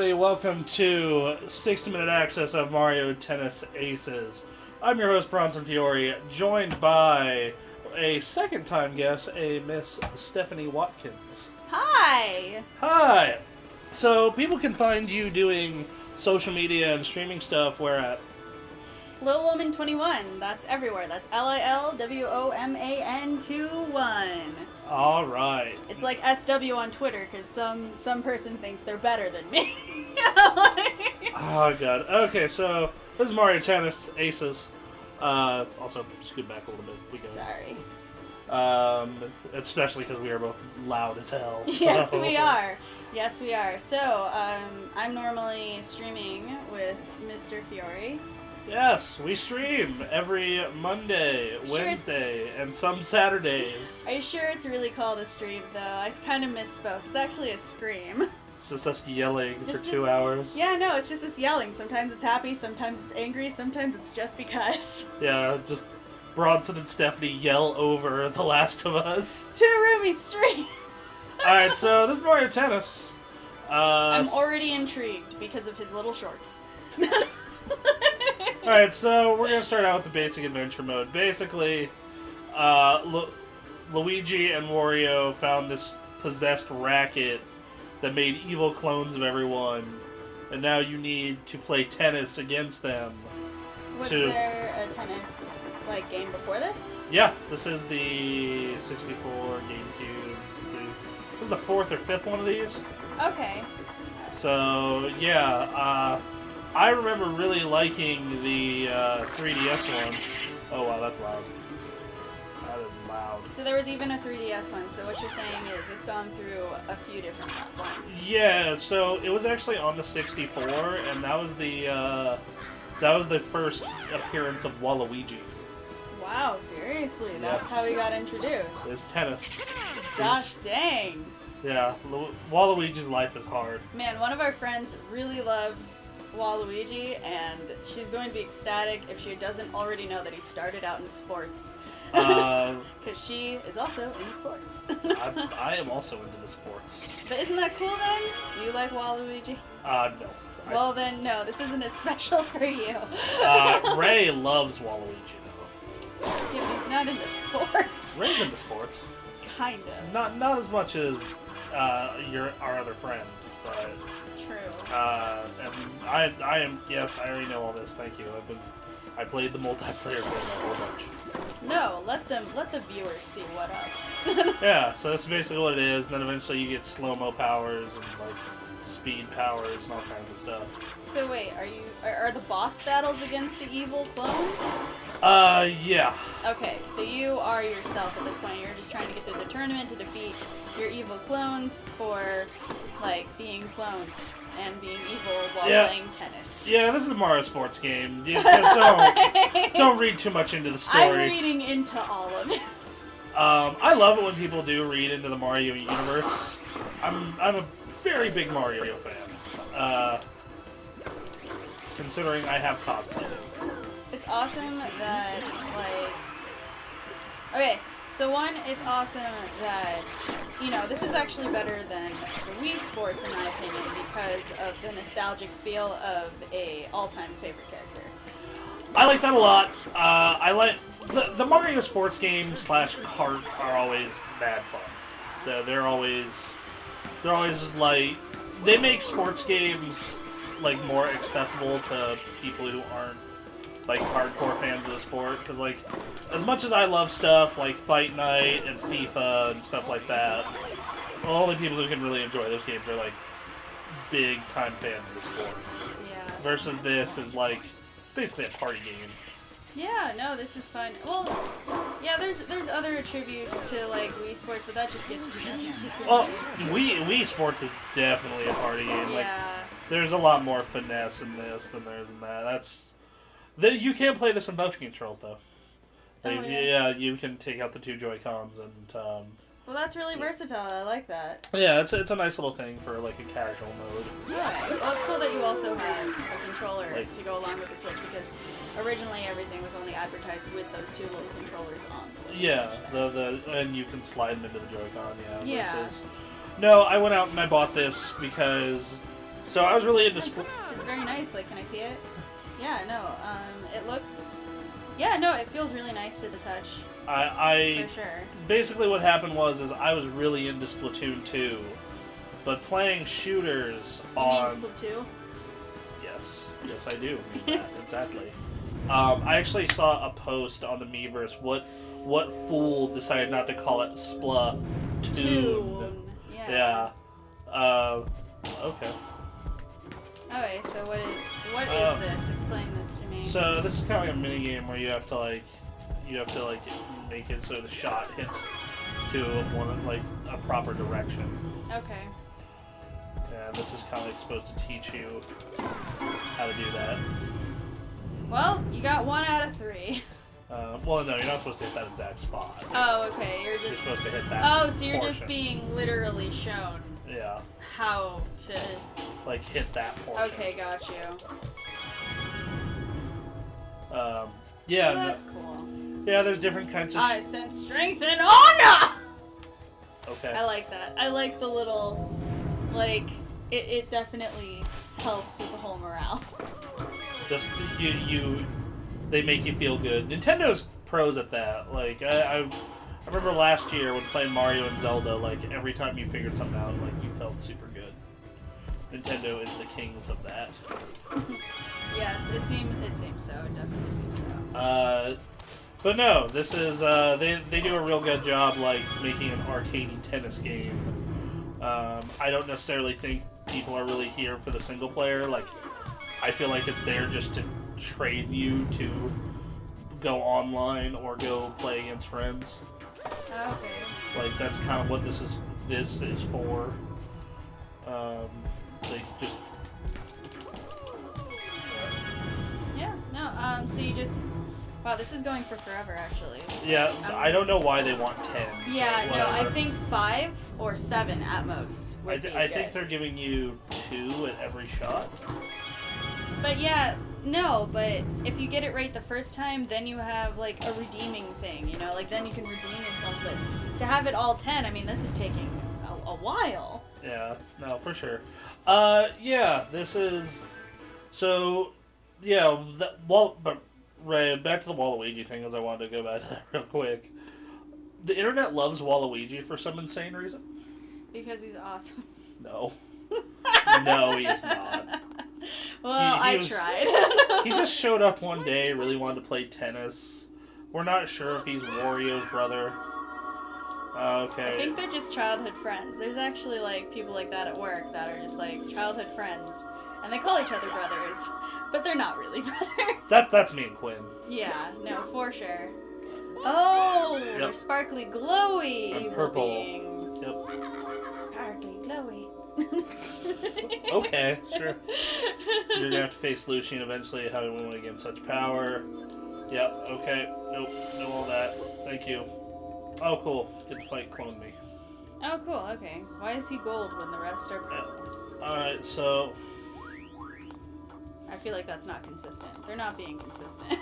everybody. Welcome to 60-minute access of Mario Tennis Aces. I'm your host, Bronson Fiore, joined by a second-time guest, a Miss Stephanie Watkins. Hi! Hi! So, people can find you doing social media and streaming stuff where at? Lil Woman 21. That's everywhere. That's LILWOMAN 21. All right. It's like SW on Twitter because some person thinks they're better than me. Oh, God. Okay, so this is Mario Tennis Aces. Also, scoot back a little bit. We go. Sorry. Especially because we are both loud as hell. Yes, we are. Yes, we are. So, I'm normally streaming with Mr. Fiore. Yes, we stream every Monday, Wednesday, and some Saturdays. Are you sure it's really called a stream, though? I kind of misspoke. It's actually a scream. It's just us yelling for 2 hours. Yeah, no, it's just us yelling. Sometimes it's happy, sometimes it's angry, sometimes it's just because. Yeah, just Bronson and Stephanie yell over The Last of Us. To Roomy stream! Alright, so this is Mario Tennis. I'm already intrigued because of his little shorts. Alright, so we're going to start out with the basic adventure mode. Basically, Luigi and Wario found this possessed racket that made evil clones of everyone, and now you need to play tennis against them. Was there a tennis game before this? Yeah, this is the 64 GameCube. This is the fourth or fifth one of these. Okay. So, yeah, I remember really liking the 3DS one. Oh, wow, that's loud. That is loud. So there was even a 3DS one, so what you're saying is it's gone through a few different platforms. Yeah, so it was actually on the 64, and that was the first appearance of Waluigi. Wow, seriously? That's how he got introduced? It's tennis. Gosh dang. Yeah, Waluigi's life is hard. Man, one of our friends really loves Waluigi, and she's going to be ecstatic if she doesn't already know that he started out in sports. Because she is also into sports. I am also into the sports. But isn't that cool then? Do you like Waluigi? No. Well then, no, this isn't as special for you. Ray loves Waluigi, though. Yeah, but he's not into sports. Ray's into sports. Kind of. Not as much as our other friend, but... True. And I am, yes, I already know all this, thank you. I played the multiplayer game a whole bunch. No, let the viewers see what up. Yeah, so that's basically what it is, and then eventually you get slow-mo powers and, speed powers and all kinds of stuff. So wait, are the boss battles against the evil clones? Yeah. Okay, so you are yourself at this point. You're just trying to get through the tournament to defeat your evil clones for, being clones and being evil while playing tennis. Yeah, this is a Mario sports game. Don't read too much into the story. I'm reading into all of it. I love it when people do read into the Mario universe. I'm a very big Mario fan. Considering I have cosplayed it. It's awesome that, okay, so one, it's awesome that, this is actually better than the Wii Sports, in my opinion, because of the nostalgic feel of a all-time favorite character. I like that a lot. I like... The Mario sports game / kart are always bad fun. They're always they make sports games more accessible to people who aren't hardcore fans of the sport, because as much as I love stuff like Fight Night and FIFA and stuff like that, the only people who can really enjoy those games are big time fans of the sport. Yeah. Versus this is it's basically a party game. Yeah, no, this is fun. Well, yeah, there's other attributes to Wii Sports, but that just gets really Well, Wii Sports is definitely a party game. Yeah. There's a lot more finesse in this than there is in that. You can't play this with motion controls though. Yeah, you can take out the 2 Joy-Cons and. Well, that's really versatile. I like that. Yeah, it's a nice little thing for a casual mode. Right. Well, it's cool that you also have a controller to go along with the Switch, because originally everything was only advertised with those 2 little controllers on. Yeah, and you can slide them into the Joy-Con. Yeah. Yeah. No, I went out and I bought this because So I was really into It's very nice. Like, can I see it? Yeah, no. It looks... Yeah, no, it feels really nice to the touch. I for sure. Basically what happened was I was really into Splatoon 2, but playing shooters on... You mean Splatoon? Yes, I do mean that, exactly. I actually saw a post on the Miiverse. What fool decided not to call it Splatoon? Yeah. Okay. Okay, so what is this? Explain this to me. So this is kind of like a mini game where you have to make it so the shot hits to a proper direction. Okay. And this is kind of like supposed to teach you how to do that. Well, you got 1 out of 3. Well, no, you're not supposed to hit that exact spot. Oh, okay. You're supposed to hit that. Oh, so you're portion. just being literally shown. Yeah. How to. Hit that portion. Okay, got you. Yeah. Well, that's cool. Yeah, there's different kinds of. I sense strength and honor. Okay. I like that. I like the little, it definitely helps with the whole morale. Just they make you feel good. Nintendo's pros at that. I remember last year when playing Mario and Zelda, every time you figured something out, you felt super good. Nintendo is the kings of that. Yes, it seems so. It definitely seems so. But no, this is they do a real good job making an arcadey tennis game. I don't necessarily think people are really here for the single player. I feel like it's there just to train you to go online or go play against friends. Okay. That's kind of what this is for. Just. Yeah. No. So you just. Wow, this is going for forever, actually. Yeah, I don't know why they want 10. Yeah, no, I think 5 or 7 at most. I think they're giving you 2 at every shot. But yeah, no, but if you get it right the first time, then you have a redeeming thing, then you can redeem yourself. But to have it all 10, I mean, this is taking a while. Yeah, no, for sure. Yeah, this is so. Yeah, but. Right, back to the Waluigi thing, as I wanted to go back to that real quick. The internet loves Waluigi for some insane reason. Because he's awesome. No. No, he's not. Well, I tried. He just showed up one day, really wanted to play tennis. We're not sure if he's Wario's brother. Okay. I think they're just childhood friends. There's actually, people like that at work that are just, childhood friends. And they call each other brothers, but they're not really brothers. That's me and Quinn. Yeah, no, for sure. Oh, Yep. they're sparkly, glowy And purple. beings. Yep. Sparkly, glowy. Okay, sure. You're gonna have to face Lucian eventually, how he went against such power. Yep, okay. Nope, know all that. Thank you. Oh, cool. Get to fight Clone Me. Oh, cool, okay. Why is he gold when the rest are purple? Alright, so... I feel like that's not consistent. They're not being consistent.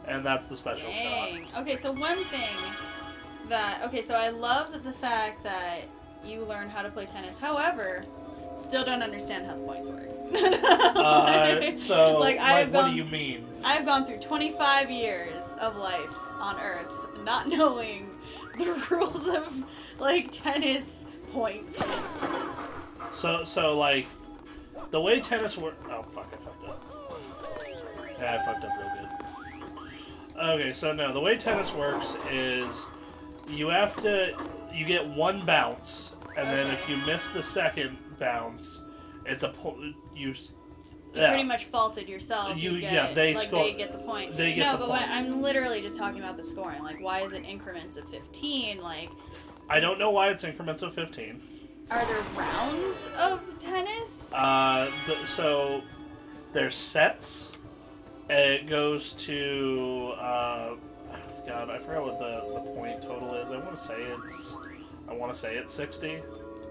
And that's the special Dang. shot. Okay, so one thing that... Okay, so I love the fact that you learn how to play tennis. However, still don't understand how the points work. What do you mean? I've gone through 25 years of life on Earth not knowing the rules of, tennis points. So the way tennis works... Oh, fuck, I fucked up. Yeah, I fucked up real good. Okay, so no, the way tennis works is you get one bounce, and then if you miss the second bounce, it's a you pretty much faulted yourself. They score. They get the point. They get the point. I'm literally just talking about the scoring. Why is it increments of 15? I don't know why it's increments of 15. Are there rounds of tennis? So there's sets. It goes to God, I forgot what the point total is. I want to say it's 60.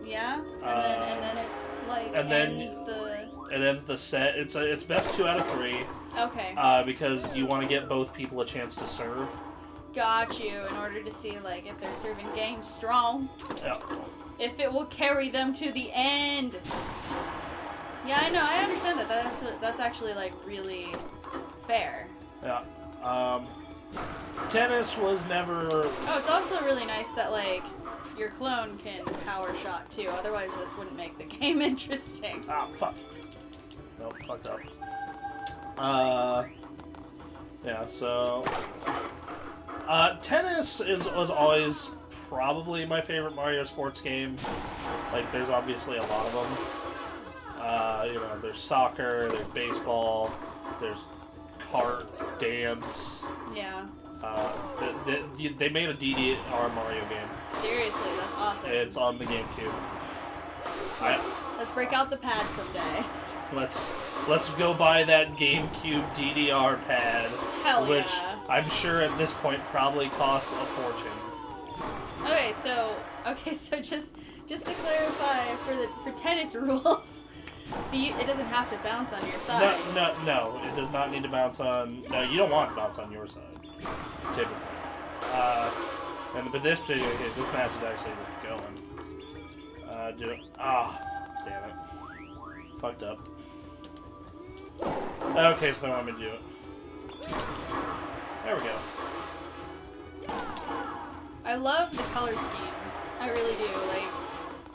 Yeah, and then it it ends the set. It's best 2 out of 3. Okay. Because you want to get both people a chance to serve. got you in order to see like if they're serving game strong. Yeah. If it will carry them to the end. Yeah, I know. I understand that. That's actually like really fair. Yeah. Tennis was never... Oh, it's also really nice that like your clone can power shot too. Otherwise, this wouldn't make the game interesting. Ah, fuck. Nope, fucked up. Yeah, so... tennis was always probably my favorite Mario sports game. Like, there's obviously a lot of them. You know, there's soccer, there's baseball, there's kart, dance. Yeah. They made a DDR Mario game. Seriously, that's awesome. It's on the GameCube. Let's break out the pad someday. Let's go buy that GameCube DDR pad, Hell which yeah. I'm sure at this point probably costs a fortune. Okay, so just to clarify for tennis rules, so it doesn't have to bounce on your side. No, it does not need to bounce on. No, you don't want it to bounce on your side, typically. But this particular case, this match is actually just going. Damn it, fucked up. Okay, so they want me to do it. There we go. I love the color scheme. I really do. Like,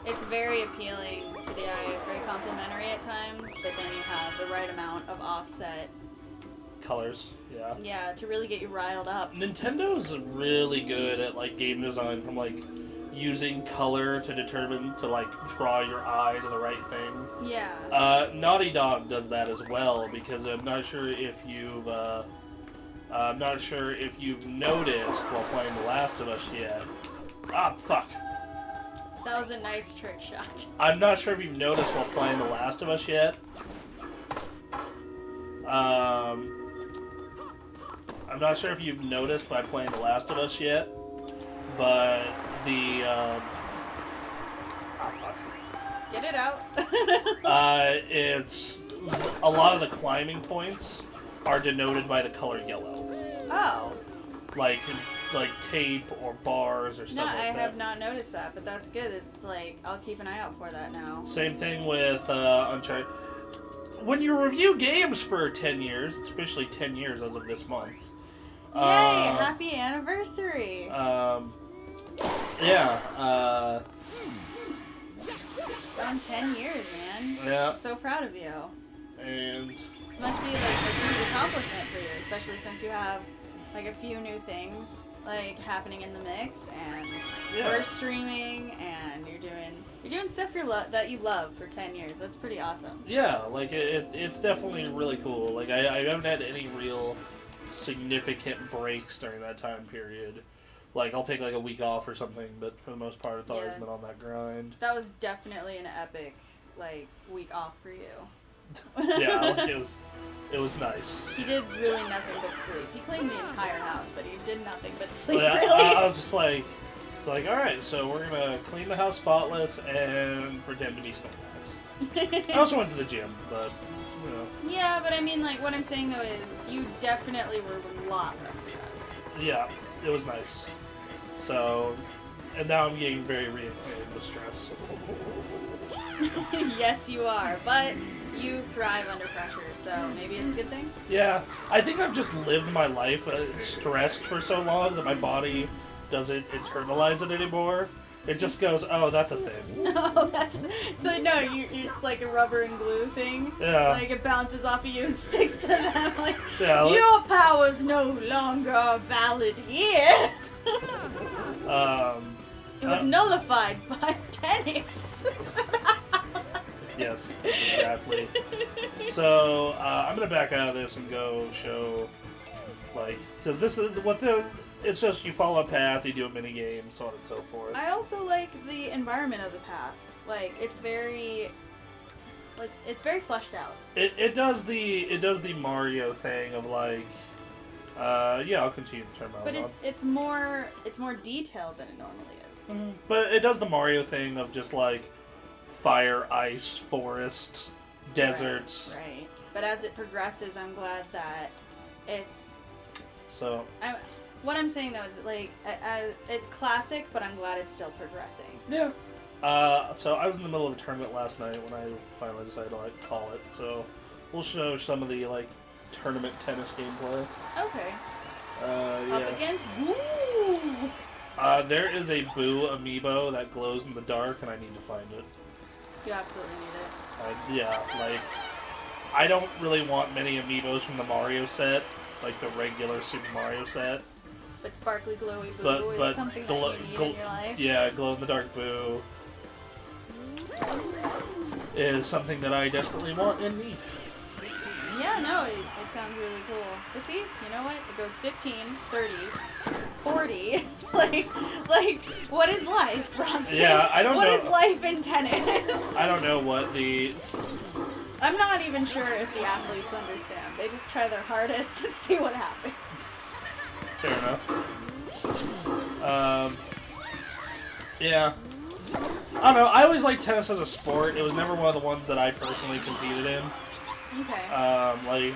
it's very appealing to the eye. It's very complimentary at times, but then you have the right amount of offset. Colors, yeah. Yeah, to really get you riled up. Nintendo's really good at like game design, from like using color to determine to like draw your eye to the right thing. Yeah. Naughty Dog does that as well, because I'm not sure if you've noticed while playing The Last of Us yet. Ah, fuck. That was a nice trick shot. I'm not sure if you've noticed while playing The Last of Us yet. I'm not sure if you've noticed by playing The Last of Us yet, but the fuck. Get it out. It's a lot of the climbing points are denoted by the color yellow. Oh. Like tape or bars or stuff like that. No, I have not noticed that, but that's good. It's like, I'll keep an eye out for that now. Same thing with Uncharted. When you review games for 10 years, it's officially 10 years as of this month. Yay! Happy anniversary! Yeah. Gone 10 years, man. Yeah. I'm so proud of you. And This must be like a huge accomplishment for you, especially since you have like a few new things like happening in the mix, and we're streaming, and you're doing stuff that you love for 10 years. That's pretty awesome. yeah, like it's definitely really cool. Like I haven't had any real significant breaks during that time period. Like I'll take like a week off or something, but for the most part, it's always been on that grind. That was definitely an epic like week off for you. Yeah, like, it was nice. He did really nothing but sleep. He cleaned the entire house, but he did nothing but sleep. But really. I was just like, it's like, all right, so we're gonna clean the house spotless and pretend to be snowbacks. I also went to the gym, but you know. Yeah, but I mean, like, what I'm saying though is, you definitely were a lot less stressed. Yeah, it was nice. So, and now I'm getting very reacquainted with stress. Yes, you are, but you thrive under pressure, so maybe it's a good thing. Yeah, I think I've just lived my life stressed for so long that my body doesn't internalize it anymore. It just goes, oh, that's a thing. No, you're just like a rubber and glue thing. Yeah. Like it bounces off of you and sticks to them. Like, yeah, like, your power's no longer valid here. It was nullified by tennis. Yes, exactly. So, I'm gonna back out of this and go show, like, because this is it's just you follow a path, you do a mini game, so on and so forth. I also like the environment of the path. Like, it's very fleshed out. It does the Mario thing of like, yeah, I'll continue to turn my But it's more detailed than it normally is. Mm-hmm. But it does the Mario thing of just like fire, ice, forest, desert. Right. But as it progresses, I'm glad that it's. So. what I'm saying though is like it's classic, but I'm glad it's still progressing. Yeah. So I was in the middle of a tournament last night when I finally decided to like call it. So we'll show some of the like tournament tennis gameplay. Okay. Yeah. Up against Boo. There is a Boo amiibo that glows in the dark, and I need to find it. You absolutely need it. Yeah, like I don't really want many amiibos from the Mario set, like the regular Super Mario set. But sparkly, glowy Boo is something that you need in your life. Yeah, glow-in-the-dark Boo is something that I desperately want and need. Yeah, no, it sounds really cool. But see, you know what? It goes 15, 30, 40. like, what is life, Bronson? Yeah, I don't know. What is life in tennis? I don't know what the... I'm not even sure if the athletes understand. They just try their hardest and see what happens. Fair enough. Yeah. I don't know. I always liked tennis as a sport. It was never one of the ones that I personally competed in. Okay.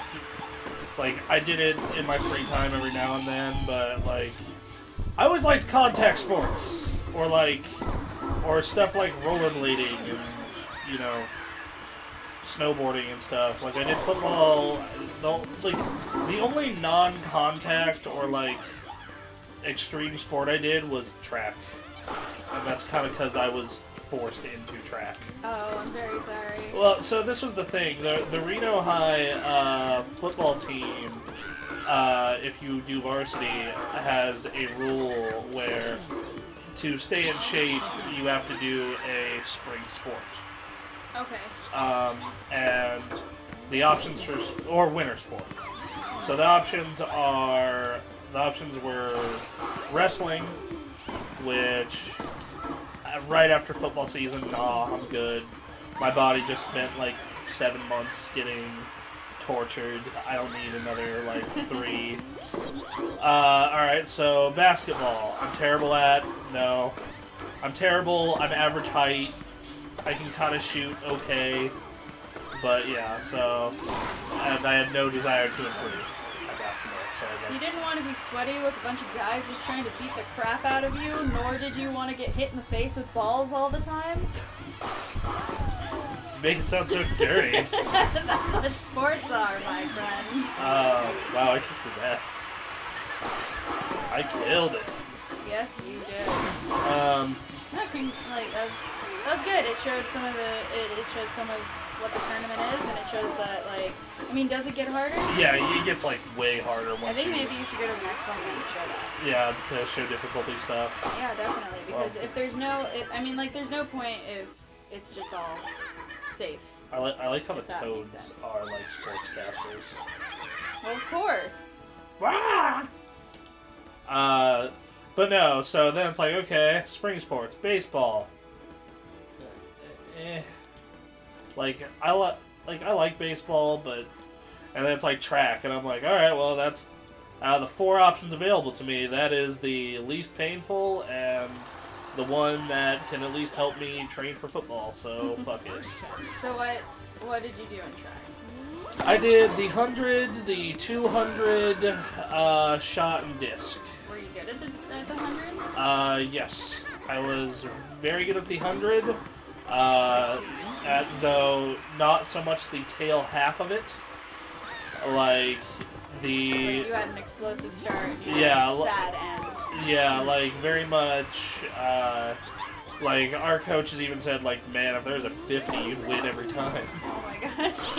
Like I did it in my free time every now and then, but like I always liked contact sports or stuff like rollerblading and you know snowboarding and stuff. Like I did football. The only non-contact or like extreme sport I did was track, and that's kind of because I was forced into track. Oh, I'm very sorry. Well, so this was the thing. The Reno High football team, if you do varsity, has a rule where to stay in shape, you have to do a spring sport. Okay. And the options or winter sport. So the options were wrestling, which right after football season, I'm good. My body just spent like 7 months getting tortured. I don't need another like 3. Alright, so basketball. I'm terrible at. No. I'm terrible. I'm average height. I can kind of shoot okay. But yeah, so and I had no desire to improve at basketball. So you didn't want to be sweaty with a bunch of guys just trying to beat the crap out of you, nor did you want to get hit in the face with balls all the time? You make it sound so dirty. That's what sports are, my friend. Wow, I kicked his ass. I killed it. Yes, you did. That was good. It showed some of what the tournament is, and it shows that, like, I mean, does it get harder? Yeah, it gets, like, way harder once I think maybe you should go to the next one then to show that. Yeah, to show difficulty stuff. Yeah, definitely, because if there's no... there's no point if it's just all safe. I like how the Toads are, like, sportscasters. Well, of course. Wah! But no, so then it's like, okay, spring sports, baseball. I like baseball, but and then it's like track, and I'm like, all right, well that's the 4 options available to me. That is the least painful and the one that can at least help me train for football. So fuck it. So what did you do in track? I did the 100, the 200, shot and disc. Were you good at the 100? Yes, I was very good at the 100. Though not so much the tail half of it. Like you had an explosive start. Yeah. Sad end. Yeah, like very much. Like our coaches even said, like, man, if there was a 50, you'd win every time. Oh my gosh.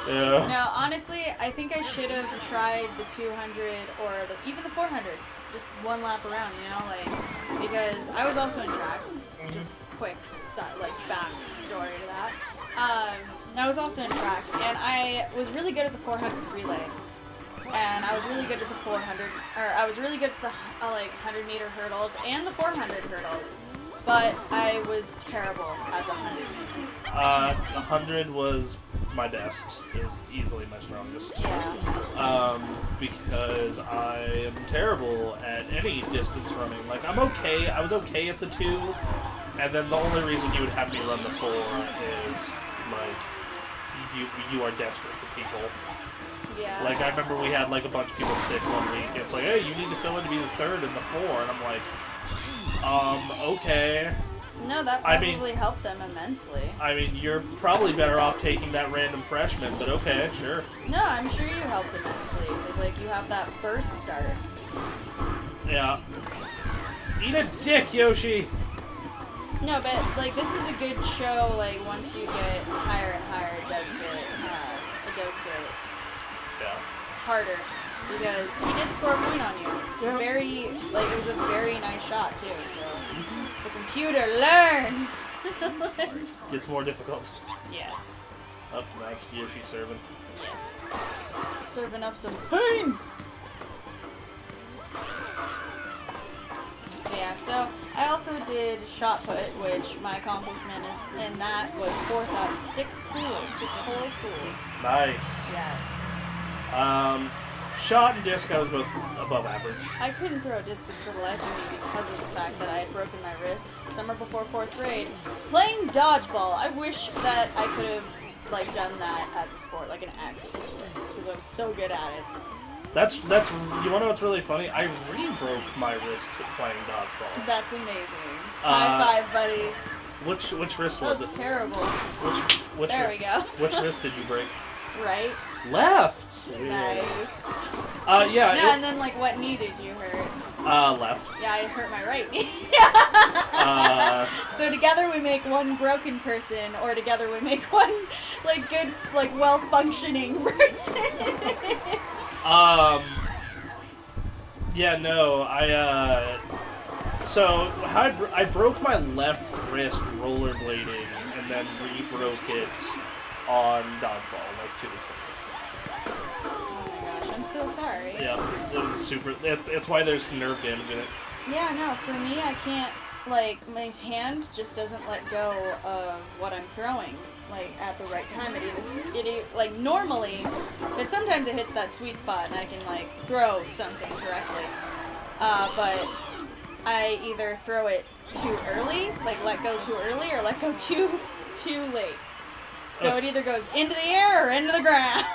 Yeah. No, honestly, I think I should have tried the 200 or even the 400. Just one lap around, because I was also in track. Just quick, back story to that. I was also in track, and I was really good at the 400 relay, and I was really good at the 400, or I was really good at the 100-meter hurdles and the 400 hurdles, but I was terrible at the 100 meter. The 100 was my best. It was easily my strongest. Yeah. Because I am terrible at any distance running. Like, I was okay at the 2, and then the only reason you would have me run the 4 is, like, you are desperate for people. Yeah. Like, I remember we had, like, a bunch of people sick one week. It's like, hey, you need to fill in to be the third and the four. And I'm like, okay. No, that probably helped them immensely. I mean, you're probably better off taking that random freshman, but okay, sure. No, I'm sure you helped immensely, because, like, you have that burst start. Yeah. Eat a dick, Yoshi! No, but, like, this is a good show, like, once you get higher and higher, it does get Yeah. harder. Because he did score a point on you. Yeah. It was a very nice shot, too, so... The computer learns! Gets more difficult. Yes. Up, that's Yoshi serving. Yes. Serving up some pain! Yeah, so I also did shot put, which my accomplishment in that was 4th out of 6 whole schools. Nice. Yes. Shot and disc, I was both above average. I couldn't throw a discus for the life of me because of the fact that I had broken my wrist summer before 4th grade playing dodgeball. I wish that I could have, like, done that as a sport, like an actual sport, because I was so good at it. That's you wanna know what's really funny? I re-broke my wrist playing dodgeball. That's amazing. High five, buddy. Which wrist That was was it? terrible. Which There we go. Which wrist did you break? Right? Left. Weird. Nice. Yeah. No, and then, like, what knee did you hurt? Left. Yeah, I hurt my right knee. So together we make one broken person, or together we make one, like, good, like, well-functioning person. Yeah, no, so I broke my left wrist rollerblading and then re-broke it on dodgeball like 2 weeks ago. Oh my gosh, I'm so sorry. Yeah, it was it's why there's nerve damage in it. Yeah, no, for me, I can't, like, my hand just doesn't let go of what I'm throwing, like, at the right time. It like, normally, because sometimes it hits that sweet spot and I can, like, throw something correctly, but I either throw it too early, like, let go too early, or let go too late. So it either goes into the air or into the ground.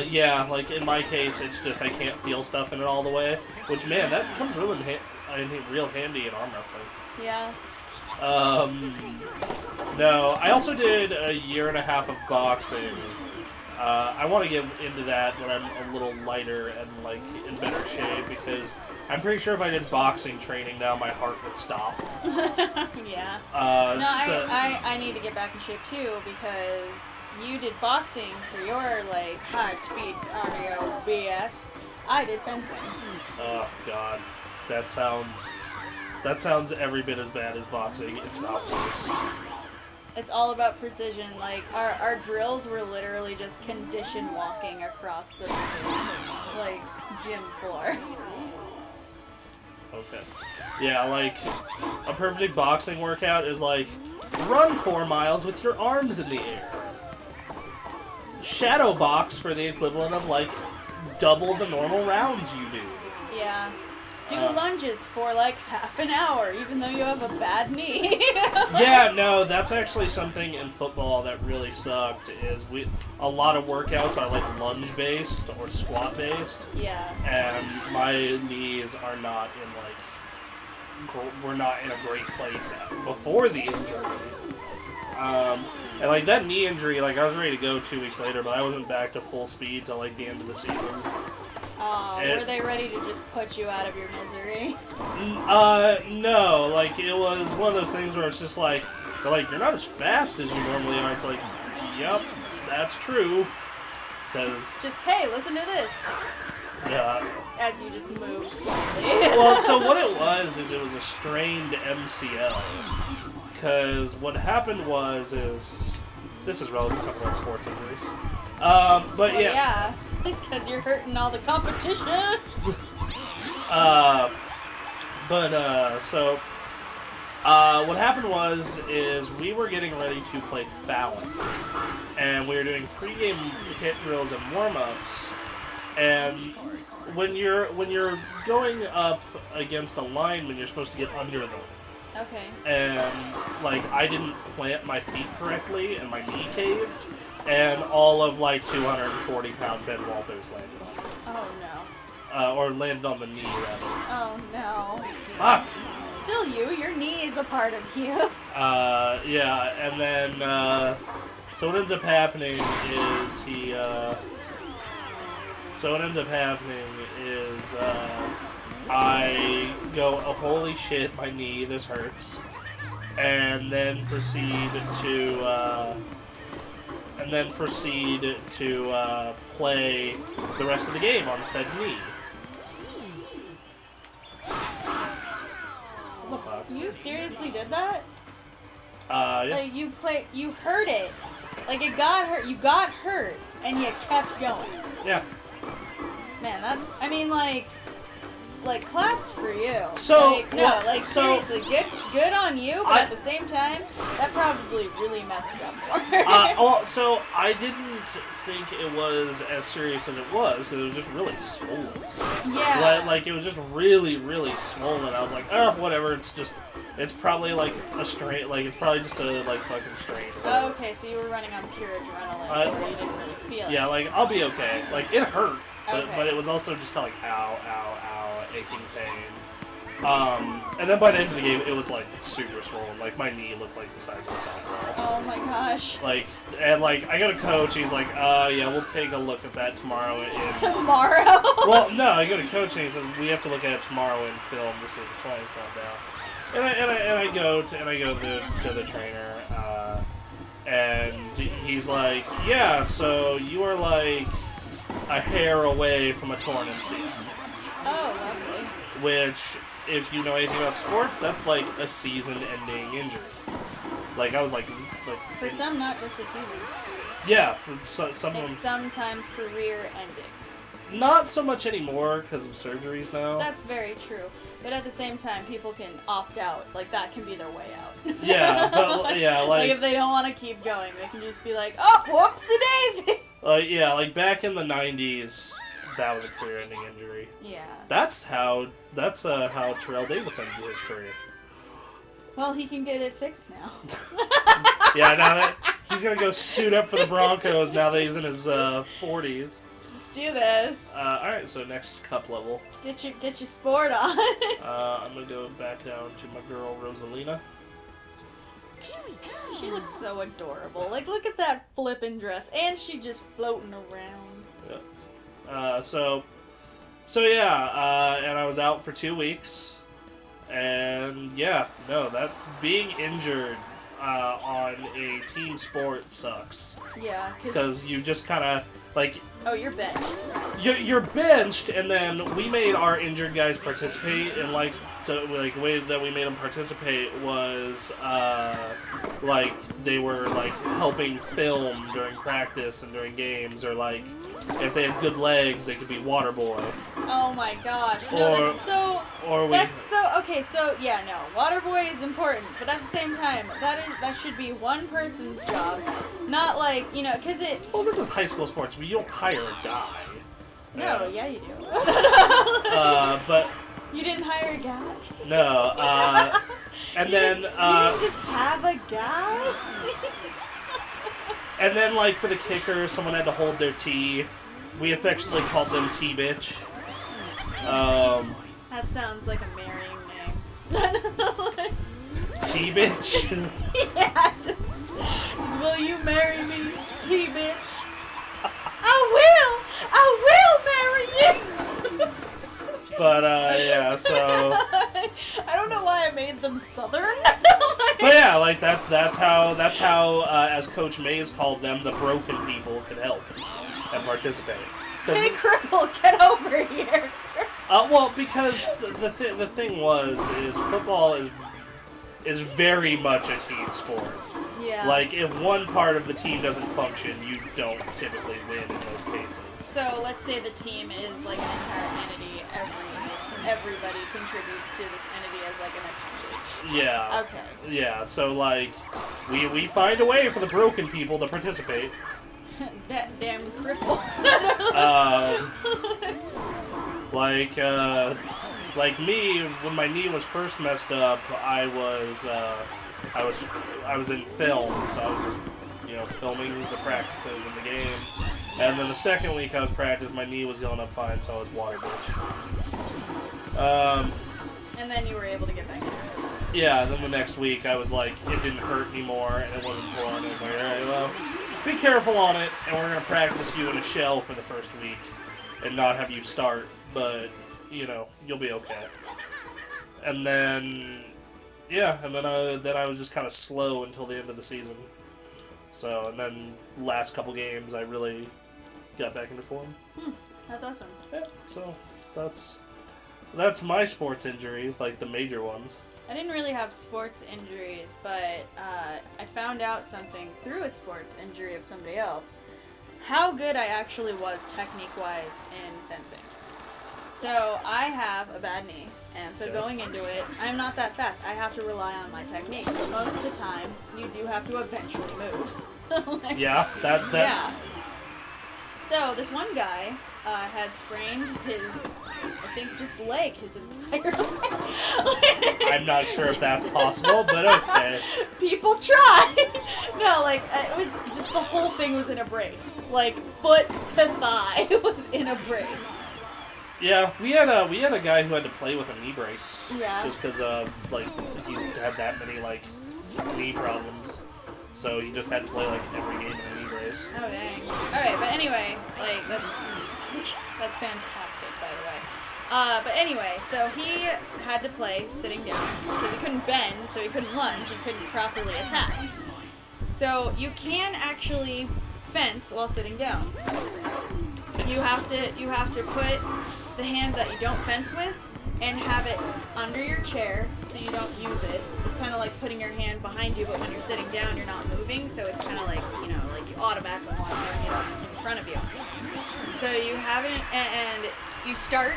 Yeah, like in my case, it's just I can't feel stuff in it all the way. Which, man, that comes real handy in arm wrestling. Yeah. No, I also did a 1.5 years of boxing. I want to get into that when I'm a little lighter and, like, in better shape, because I'm pretty sure if I did boxing training now, my heart would stop. Yeah. So I need to get back in shape too, because you did boxing for your, like, high-speed cardio BS. I did fencing. Oh, God. That sounds every bit as bad as boxing, if not worse. It's all about precision. Like, our drills were literally just condition walking across the like, gym floor. Okay. Yeah, like, a perfect boxing workout is like, run 4 miles with your arms in the air. Shadow box for the equivalent of, like, double the normal rounds you do. Yeah. Do lunges for, like, half an hour, even though you have a bad knee. Yeah, no, that's actually something in football that really sucked, is a lot of workouts are, like, lunge-based or squat-based. Yeah. And my knees are not in, like, we're not in a great place before the injury. And, like, that knee injury, like, I was ready to go 2 weeks later, but I wasn't back to full speed till, like, the end of the season. Were they ready to just put you out of your misery? No, like, it was one of those things where it's just like, they're like, you're not as fast as you normally are. It's like, yep, that's true. Because... Just, hey, listen to this. Yeah. As you just move slowly. Well, so what it was is it was a strained MCL. Because what happened is... This is relevant to talk about sports injuries. But well, yeah. Yeah. Because you're hurting all the competition. So what happened is we were getting ready to play Fallon, and we were doing pregame hit drills and warm-ups, and when you're going up against a lineman, you're supposed to get under them. Okay. And I didn't plant my feet correctly and my knee caved, and all of 240-pound Ben Walters landed on me. Oh no. Or landed on the knee rather. Oh no. Fuck. Still your knee is a part of you. Yeah, and then, so what ends up happening is, I go, oh, holy shit, my knee, this hurts, and then proceed to play the rest of the game on said knee. What the fuck? You seriously did that? Yeah. You heard it. It got hurt. You got hurt, and you kept going. Yeah. Man, claps for you. So, seriously, good on you, but at the same time, that probably really messed up more. So I didn't think it was as serious as it was, because it was just really swollen. Yeah. It was just really, really swollen. I was like, oh, whatever, it's probably a strain, it's probably just a, fucking strain. Oh, okay, so you were running on pure adrenaline, where you didn't really feel it. Yeah, I'll be okay. It hurt, okay. but it was also just kind of ow, ow, ow, aching pain. And then by the end of the game, it was, super swollen. My knee looked like the size of a softball. Oh my gosh. I got a coach, he's like, yeah, we'll take a look at that tomorrow. Tomorrow? Well, no, I go to coach and he says, we have to look at it tomorrow in film to see if the swelling's gone down. And I go to the trainer, and he's like, yeah, so you are a hair away from a torn MCL. Oh, lovely. Which, if you know anything about sports, that's a season-ending injury. I was for some, not just a season. Yeah, for some. It's sometimes career-ending. Not so much anymore because of surgeries now. That's very true. But at the same time, people can opt out. That can be their way out. Yeah, but yeah, if they don't want to keep going, they can just be like, oh, whoopsie-daisy! Yeah, back in the 90s, that was a career-ending injury. Yeah. That's how Terrell Davis ended his career. Well, he can get it fixed now. Yeah, now that he's gonna go suit up for the Broncos now that he's in his 40s. Let's do this. Alright, so next cup level. Get your sport on. I'm gonna go back down to my girl Rosalina. She looks so adorable. Look at that flippin' dress, and she just floating around. Yeah. So yeah, and I was out for 2 weeks, and yeah, no, that being injured on a team sport sucks. Yeah, because you just kind of oh, you're benched. You're benched, and then we made our injured guys participate, and the way that we made them participate was they were helping film during practice and during games, or if they had good legs, they could be water boy. Oh my gosh! No, okay. So yeah, no, water boy is important, but at the same time, that should be one person's job, not because it. Well, this is high school sports. You don't hire a guy. No, yeah, you do. But you didn't hire a guy. No. And then you didn't just have a guy. And then for the kicker, someone had to hold their tee. We affectionately called them T-Bitch. That sounds like a marrying name. T-Bitch? Yeah. Will you marry me, T-Bitch? I will marry you! But, yeah, so... I don't know why I made them Southern. But yeah, that's how as Coach Mays called them, the broken people could help and participate. Hey, cripple, get over here! Well, because the thing is football is very much a team sport. Yeah. If one part of the team doesn't function, you don't typically win in those cases. So let's say the team is an entire entity. Everybody contributes to this entity as an appendage. Yeah. Okay. Yeah. So we find a way for the broken people to participate. That damn cripple. like me, when my knee was first messed up, I was in film, so I was just, filming the practices in the game. And then the second week I was practicing, my knee was healing up fine, so I was water bitch. And then you were able to get back into it. Yeah, then the next week I was like, it didn't hurt anymore, and it wasn't torn. I was like, alright, well, be careful on it, and we're going to practice you in a shell for the first week, and not have you start, but, you'll be okay. And then, then I was just kind of slow until the end of the season. So, and then last couple games, I really got back into form. That's awesome. Yeah, so that's my sports injuries, like the major ones. I didn't really have sports injuries, but I found out something through a sports injury of somebody else. How good I actually was technique-wise in fencing. So I have a bad knee, and so going into it, I'm not that fast. I have to rely on my technique. So most of the time, you do have to eventually move. Yeah, that. Yeah. So this one guy had sprained his, I think, just leg, his entire leg. I'm not sure if that's possible, but okay. People try. No, it was just the whole thing was in a brace. Like foot to thigh was in a brace. Yeah, we had a guy who had to play with a knee brace. Yeah. Just because he's had that many knee problems, so he just had to play every game in a knee brace. Oh dang. All right, but anyway, that's fantastic, by the way. But anyway, so he had to play sitting down because he couldn't bend, so he couldn't lunge, he couldn't properly attack. So you can actually fence while sitting down. You have to put the hand that you don't fence with and have it under your chair so you don't use it. It's kind of like putting your hand behind you, but when you're sitting down, you're not moving, so it's kind of like you automatically want your hand in front of you. So you have it, and you start,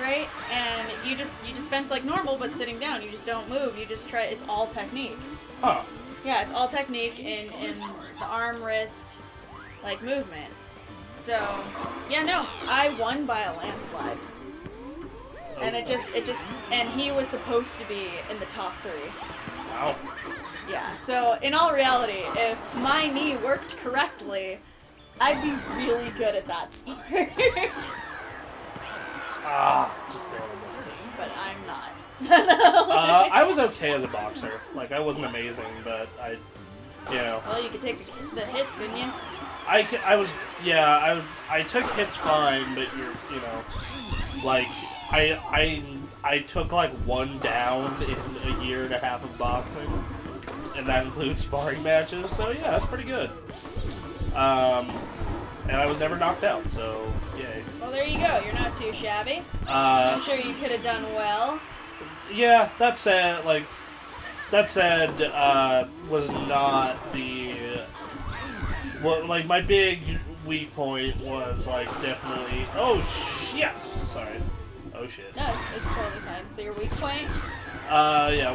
right? And you just fence like normal, but sitting down. You just don't move. You just try. It's all technique. Huh. Yeah, it's all technique in the arm, wrist, movement. So, I won by a landslide. And and he was supposed to be in the top 3. Wow. Yeah, so in all reality, if my knee worked correctly, I'd be really good at that sport. Just barely missed it. But I'm not. I was okay as a boxer. I wasn't amazing, but Well, you could take the hits, couldn't you? I took hits fine, but I took one down in a year and a half of boxing, and that includes sparring matches, so yeah, that's pretty good. And I was never knocked out, so yay. Well, there you go, you're not too shabby. I'm sure you could have done well. Yeah, that said, was not the... Well, my big weak point was, definitely... Oh, shit! Sorry. Oh, shit. No, it's totally fine. So your weak point?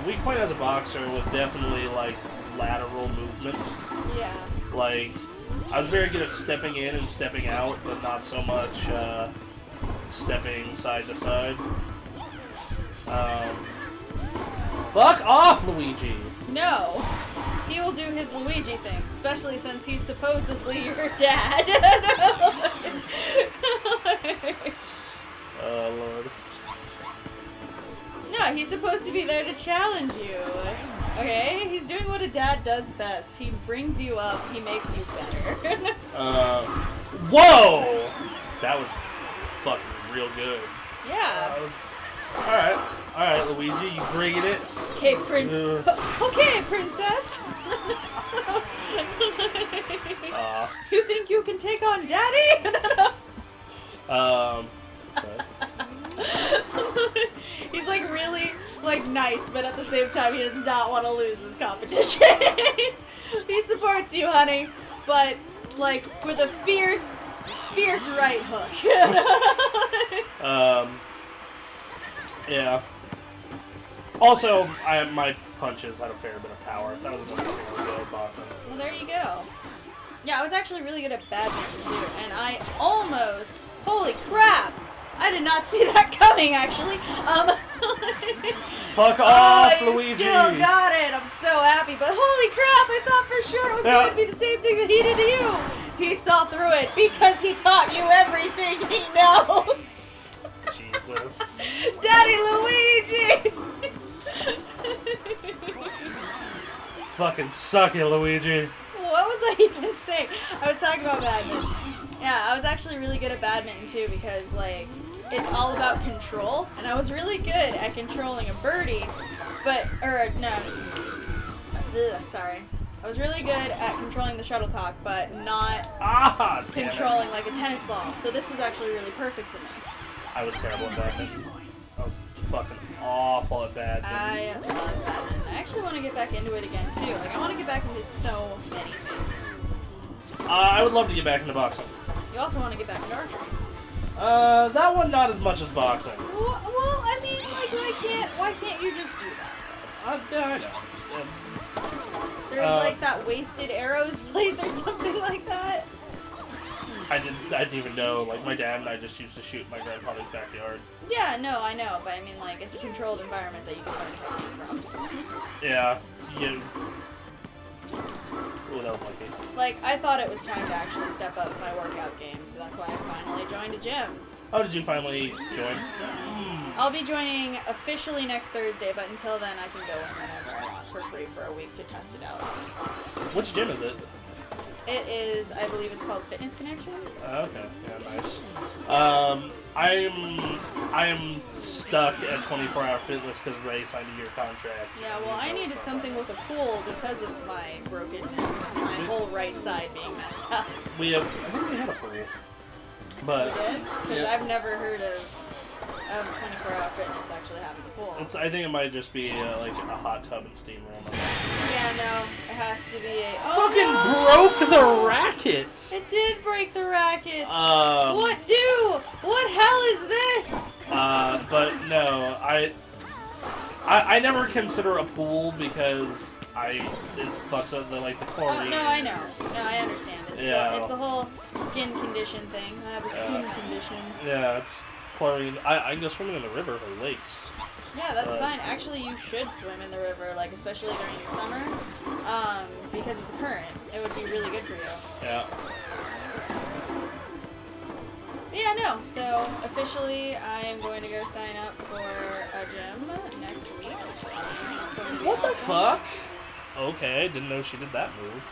Weak point as a boxer was definitely, lateral movement. Yeah. I was very good at stepping in and stepping out, but not so much, stepping side to side. Fuck off, Luigi! No! He will do his Luigi things, especially since he's supposedly your dad. Oh, Lord. No, he's supposed to be there to challenge you. Okay? He's doing what a dad does best. He brings you up, he makes you better. Whoa! That was fucking real good. Yeah. Alright, Luigi, you bringing it? Okay, Okay, princess. You think you can take on daddy? Sorry. He's really nice, but at the same time he does not want to lose this competition. He supports you, honey, but with a fierce right hook. Yeah. Also, my punches had a fair bit of power. That was another thing I was good at boxing. Well, there you go. Yeah, I was actually really good at badminton too, and I almost, holy crap, I did not see that coming, actually. Fuck off, you Luigi. still got it. I'm so happy. But holy crap, I thought for sure it was going to be the same thing that he did to you. He saw through it because he taught you everything he knows. Jesus. Daddy Luigi! Fucking suck it, Luigi. What was I even saying? I was talking about badminton. Yeah, I was actually really good at badminton too because, like, it's all about control, and I was really good at controlling a birdie, sorry. I was really good at controlling the shuttlecock, but not controlling like a tennis ball, so this was actually really perfect for me. I was terrible at badminton. I was fucking awful at badminton. I love badminton. I actually want to get back into it again too. Like, I want to get back into so many things. I would love to get back into boxing. You also want to get back into archery. That one not as much as boxing. Well, I mean, like, why can't you just do that? Yeah, I know. There's like that wasted arrows place or something like that. I didn't even know. Like, my dad and I just used to shoot in my grandfather's backyard. Yeah, no, I know, but I mean, like, it's a controlled environment that you can learn technique from. Yeah. Ooh, that was lucky. Like, I thought it was time to actually step up my workout game, so that's why I finally joined a gym. Oh, did you finally join? I'll be joining officially next Thursday, but until then I can go in whenever I want for free for a week to test it out. Which gym is it? It is, I believe it's called Fitness Connection. Okay, yeah, nice. I am stuck at 24-hour fitness because Ray signed a year contract. Yeah, well, I needed something with a pool because of my brokenness, my whole right side being messed up. I think we had a pool. But You did? Because I've never heard of 24-hour fitness actually having a pool. I think it might just be like a hot tub and steam room. Yeah, no, it has to be a... Fucking broke the racket! It did break the racket! What hell is this? But no, I never consider a pool because it fucks up the chlorine. Oh, no, I know. No, I understand. It's the whole skin condition thing. I have a skin condition. Yeah, it's chlorine. I can go swimming in the river or lakes. Yeah, that's fine. Actually, you should swim in the river, like, especially during the summer, because of the current. It would be really good for you. Yeah. But yeah, no. So, officially, I am going to go sign up for a gym next week. It's going to be What the awesome. fuck? Okay, didn't know she did that move.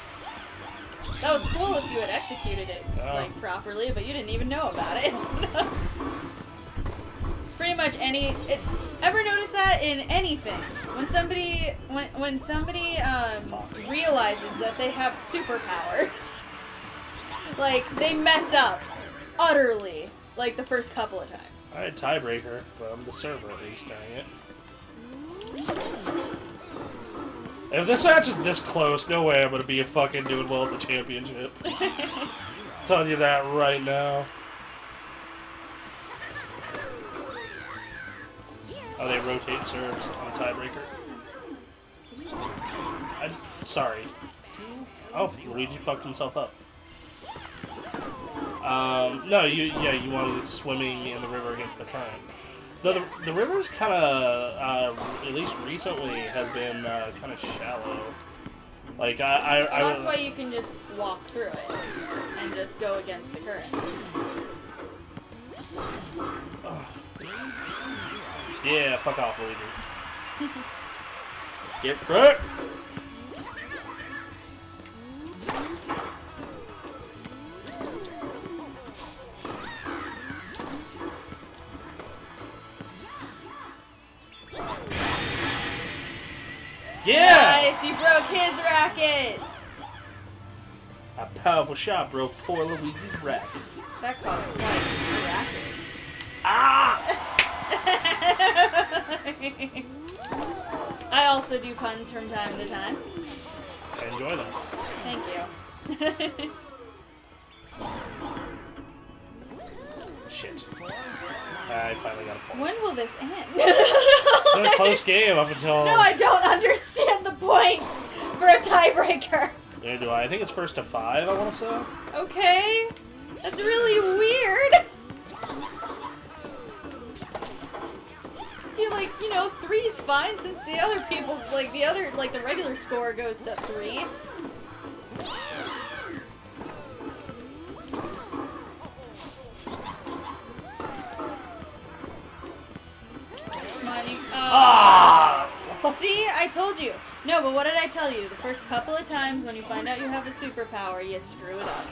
That was cool if you had executed it, like, properly, but you didn't even know about it. It's pretty much ever notice that in anything? When somebody realizes that they have superpowers, like, they mess up utterly, like, the first couple of times. I had tiebreaker, but I'm the server at least, dang it. If this match is this close, no way I'm gonna be fucking doing well at the championship. I'm telling you that right now. Oh, they rotate serves on a tiebreaker. Sorry. Oh, Luigi fucked himself up. No, you wanted swimming in the river against the current. Though the river's kind of, at least recently, has been kind of shallow. Like, well, that's why you can just walk through it and just go against the current. Yeah, fuck off, Luigi. Get hurt! Yeah! Nice, you broke his racket! A powerful shot broke poor Luigi's racket. That caused quite a racket. Ah! I also do puns from time to time. I enjoy them. Thank you. Shit. I finally got a point. When will this end? It's been a close game up until... No, I don't understand the points for a tiebreaker. Neither do I. I think it's first to 5, I want to say. Okay. That's really weird. know, 3's fine since the other people, like the regular score goes to 3. Come on, you. See, I told you. No, but what did I tell you? The first couple of times when you find out you have a superpower, you screw it up.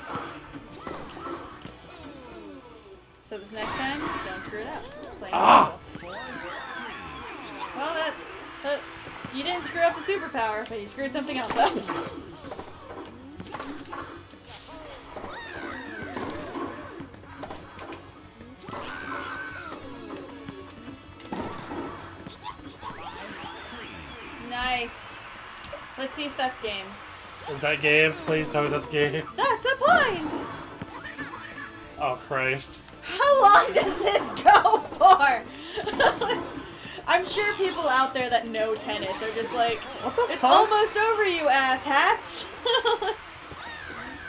So this next time, don't screw it up. Plain and simple. Well, you didn't screw up the superpower, but you screwed something else up. Nice. Let's see if that's game. Is that game? Please tell me that's game. That's a point! Oh, Christ. How long does this go for? I'm sure people out there that know tennis are just like, what the it's fuck? almost over, you asshats.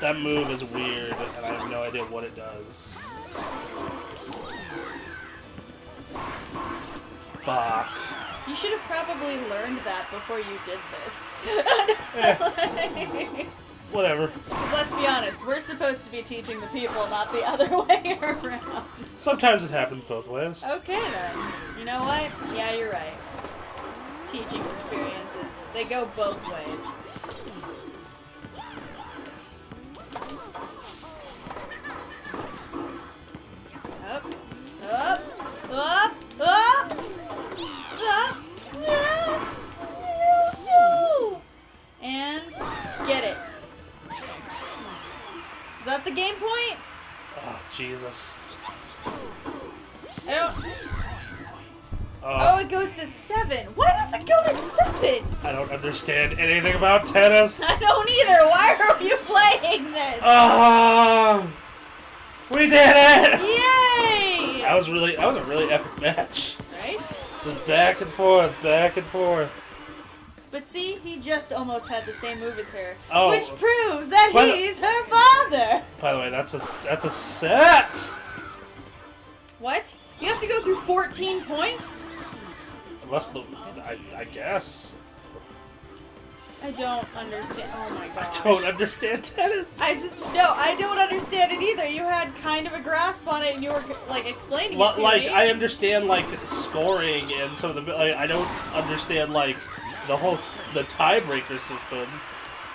That move is weird, and I have no idea what it does. Fuck. You should have probably learned that before you did this. Whatever. Because let's be honest, we're supposed to be teaching the people, not the other way around. Sometimes it happens both ways. Okay then. You know what? Yeah, you're right. Teaching experiences. They go both ways. Up. Up. Up. Up. Up. No. And get it. Is that the game point? Oh, Jesus. I don't... Oh, it goes to 7. Why does it go to 7? I don't understand anything about tennis. I don't either. Why are you playing this? We did it! Yay! That was a really epic match. Right? Just back and forth, back and forth. But see, he just almost had the same move as her, Oh. which proves that he's her father. By the way, that's a set. What? You have to go through 14 points? I guess. I don't understand. Oh my gosh. I don't understand tennis. I don't understand it either. You had kind of a grasp on it, and you were like explaining it to me. I understand like scoring and some of the. Like, I don't understand like the tiebreaker system.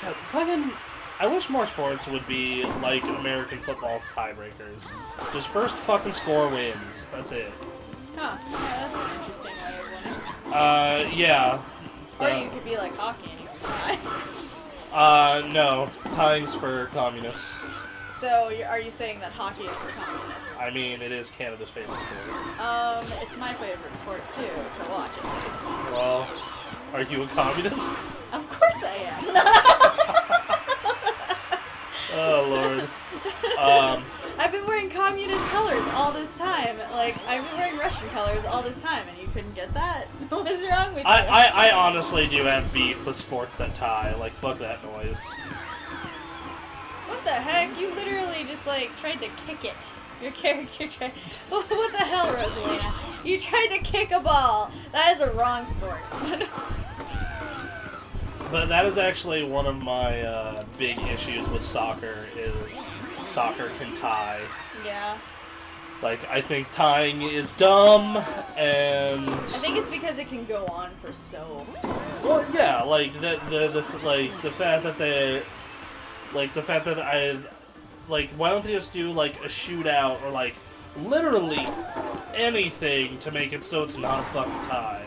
God, fucking. I wish more sports would be like American football's tiebreakers. Just first fucking score wins. That's it. Huh. Yeah, that's an interesting way of winning. Yeah. Or you could be like hockey and you could tie. No. Tying's for communists. So, are you saying that hockey is for communists? I mean, it is Canada's favorite sport. It's my favorite sport too, to watch at least. Well, are you a communist? Of course I am. Oh, Lord. I've been wearing communist colors all this time. Like, I've been wearing Russian colors all this time, and you couldn't get that? What's wrong with you? I honestly do have beef with sports that tie. Like, fuck that noise. What the heck? You literally just, like, tried to kick it. Your character tried... What the hell, Rosalina? You tried to kick a ball. That is a wrong sport. But that is actually one of my big issues with soccer, is soccer can tie. Yeah. Like, I think tying is dumb, and... I think it's because it can go on for so long. Well, yeah, like, the fact that they... Like, the fact that like, why don't they just do, like, a shootout, or, like, literally anything to make it so it's not a fucking tie?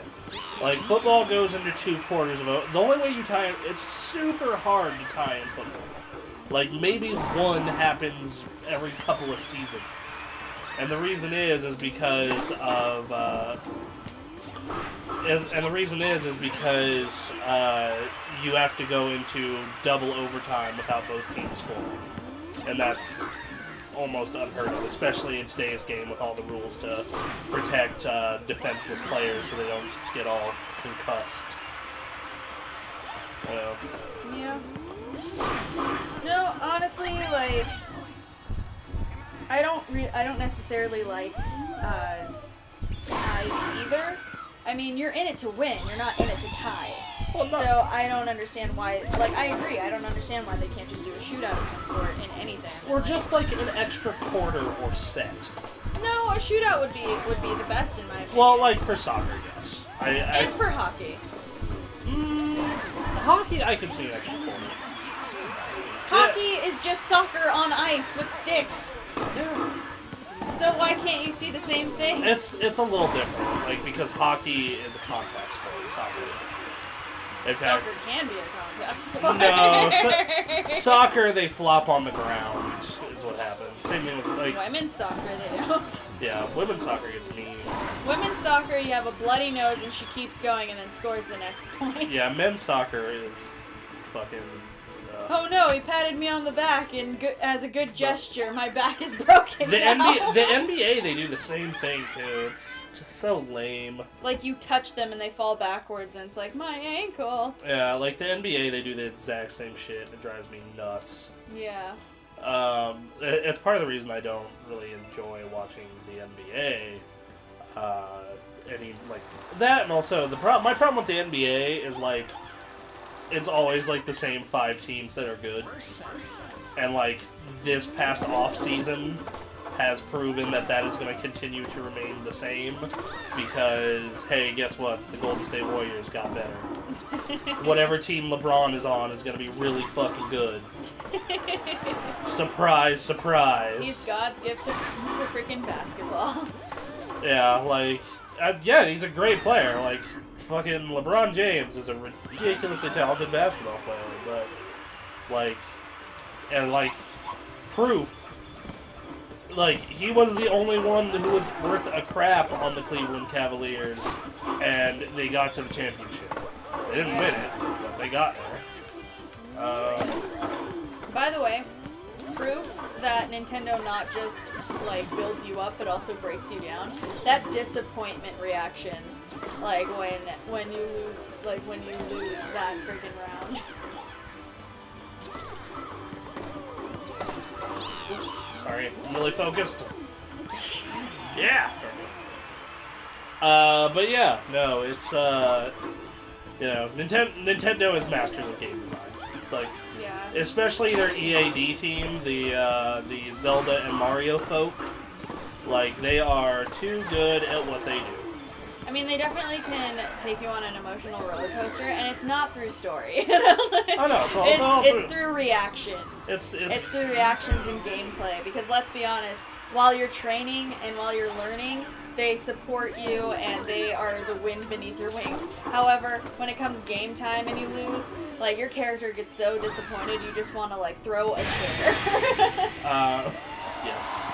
Like, football goes into 2 quarters of it. The only way you tie it, it's super hard to tie in football. Like, maybe one happens every couple of seasons. And the reason is because of, and the reason is because, you have to go into double overtime without both teams scoring. And that's almost unheard of, especially in today's game with all the rules to protect defenseless players so they don't get all concussed. Yeah. No, honestly, like, I don't necessarily like ties either. I mean, you're in it to win. You're not in it to tie. Well, so I don't understand why. Like, I agree. I don't understand why they can't just do a shootout of some sort in anything. Or just like an extra quarter or set. No, a shootout would be the best in my opinion. Well, like for soccer, yes. And for hockey. Hockey, I could see an extra quarter. Hockey is just soccer on ice with sticks. Yeah. So why can't you see the same thing? It's a little different, like because hockey is a contact sport, soccer isn't. In fact, Soccer can be a contact sport. No, soccer they flop on the ground is what happens. Same thing with like women's soccer they don't. Yeah, women's soccer gets mean. Women's soccer, you have a bloody nose and she keeps going and then scores the next point. Yeah, men's soccer is fucking. Oh no, he patted me on the back and as a good gesture. My back is broken the now. the NBA, they do the same thing too. It's just so lame. Like you touch them and they fall backwards and it's like, my ankle. Yeah, like the NBA, they do the exact same shit. It drives me nuts. Yeah. It's part of the reason I don't really enjoy watching the NBA. Any like that, and also my problem with the NBA is like it's always like the same 5 teams that are good, and like this past off season has proven that is going to continue to remain the same because hey, guess what? The Golden State Warriors got better. Whatever team LeBron is on is going to be really fucking good. Surprise, surprise. He's God's gift to freaking basketball. Yeah, like, yeah, he's a great player. Like, fucking LeBron James is a ridiculously talented basketball player, but, like, and, like, proof. Like, he was the only one who was worth a crap on the Cleveland Cavaliers, and they got to the championship. They didn't win it, but they got there. By the way, proof that Nintendo not just like builds you up but also breaks you down. That disappointment reaction, like when you lose that freaking round. Sorry, I'm really focused. Yeah. But yeah, no, it's you know, Nintendo is masters of game design. Like, yeah. Especially their EAD team, the Zelda and Mario folk. Like, they are too good at what they do. I mean, they definitely can take you on an emotional roller coaster, and it's not through story. I know, it's through reactions. It's through reactions and gameplay. Because let's be honest, while you're training and while you're learning, they support you and they are the wind beneath your wings. However, when it comes game time and you lose, like your character gets so disappointed you just want to like throw a chair. Yes.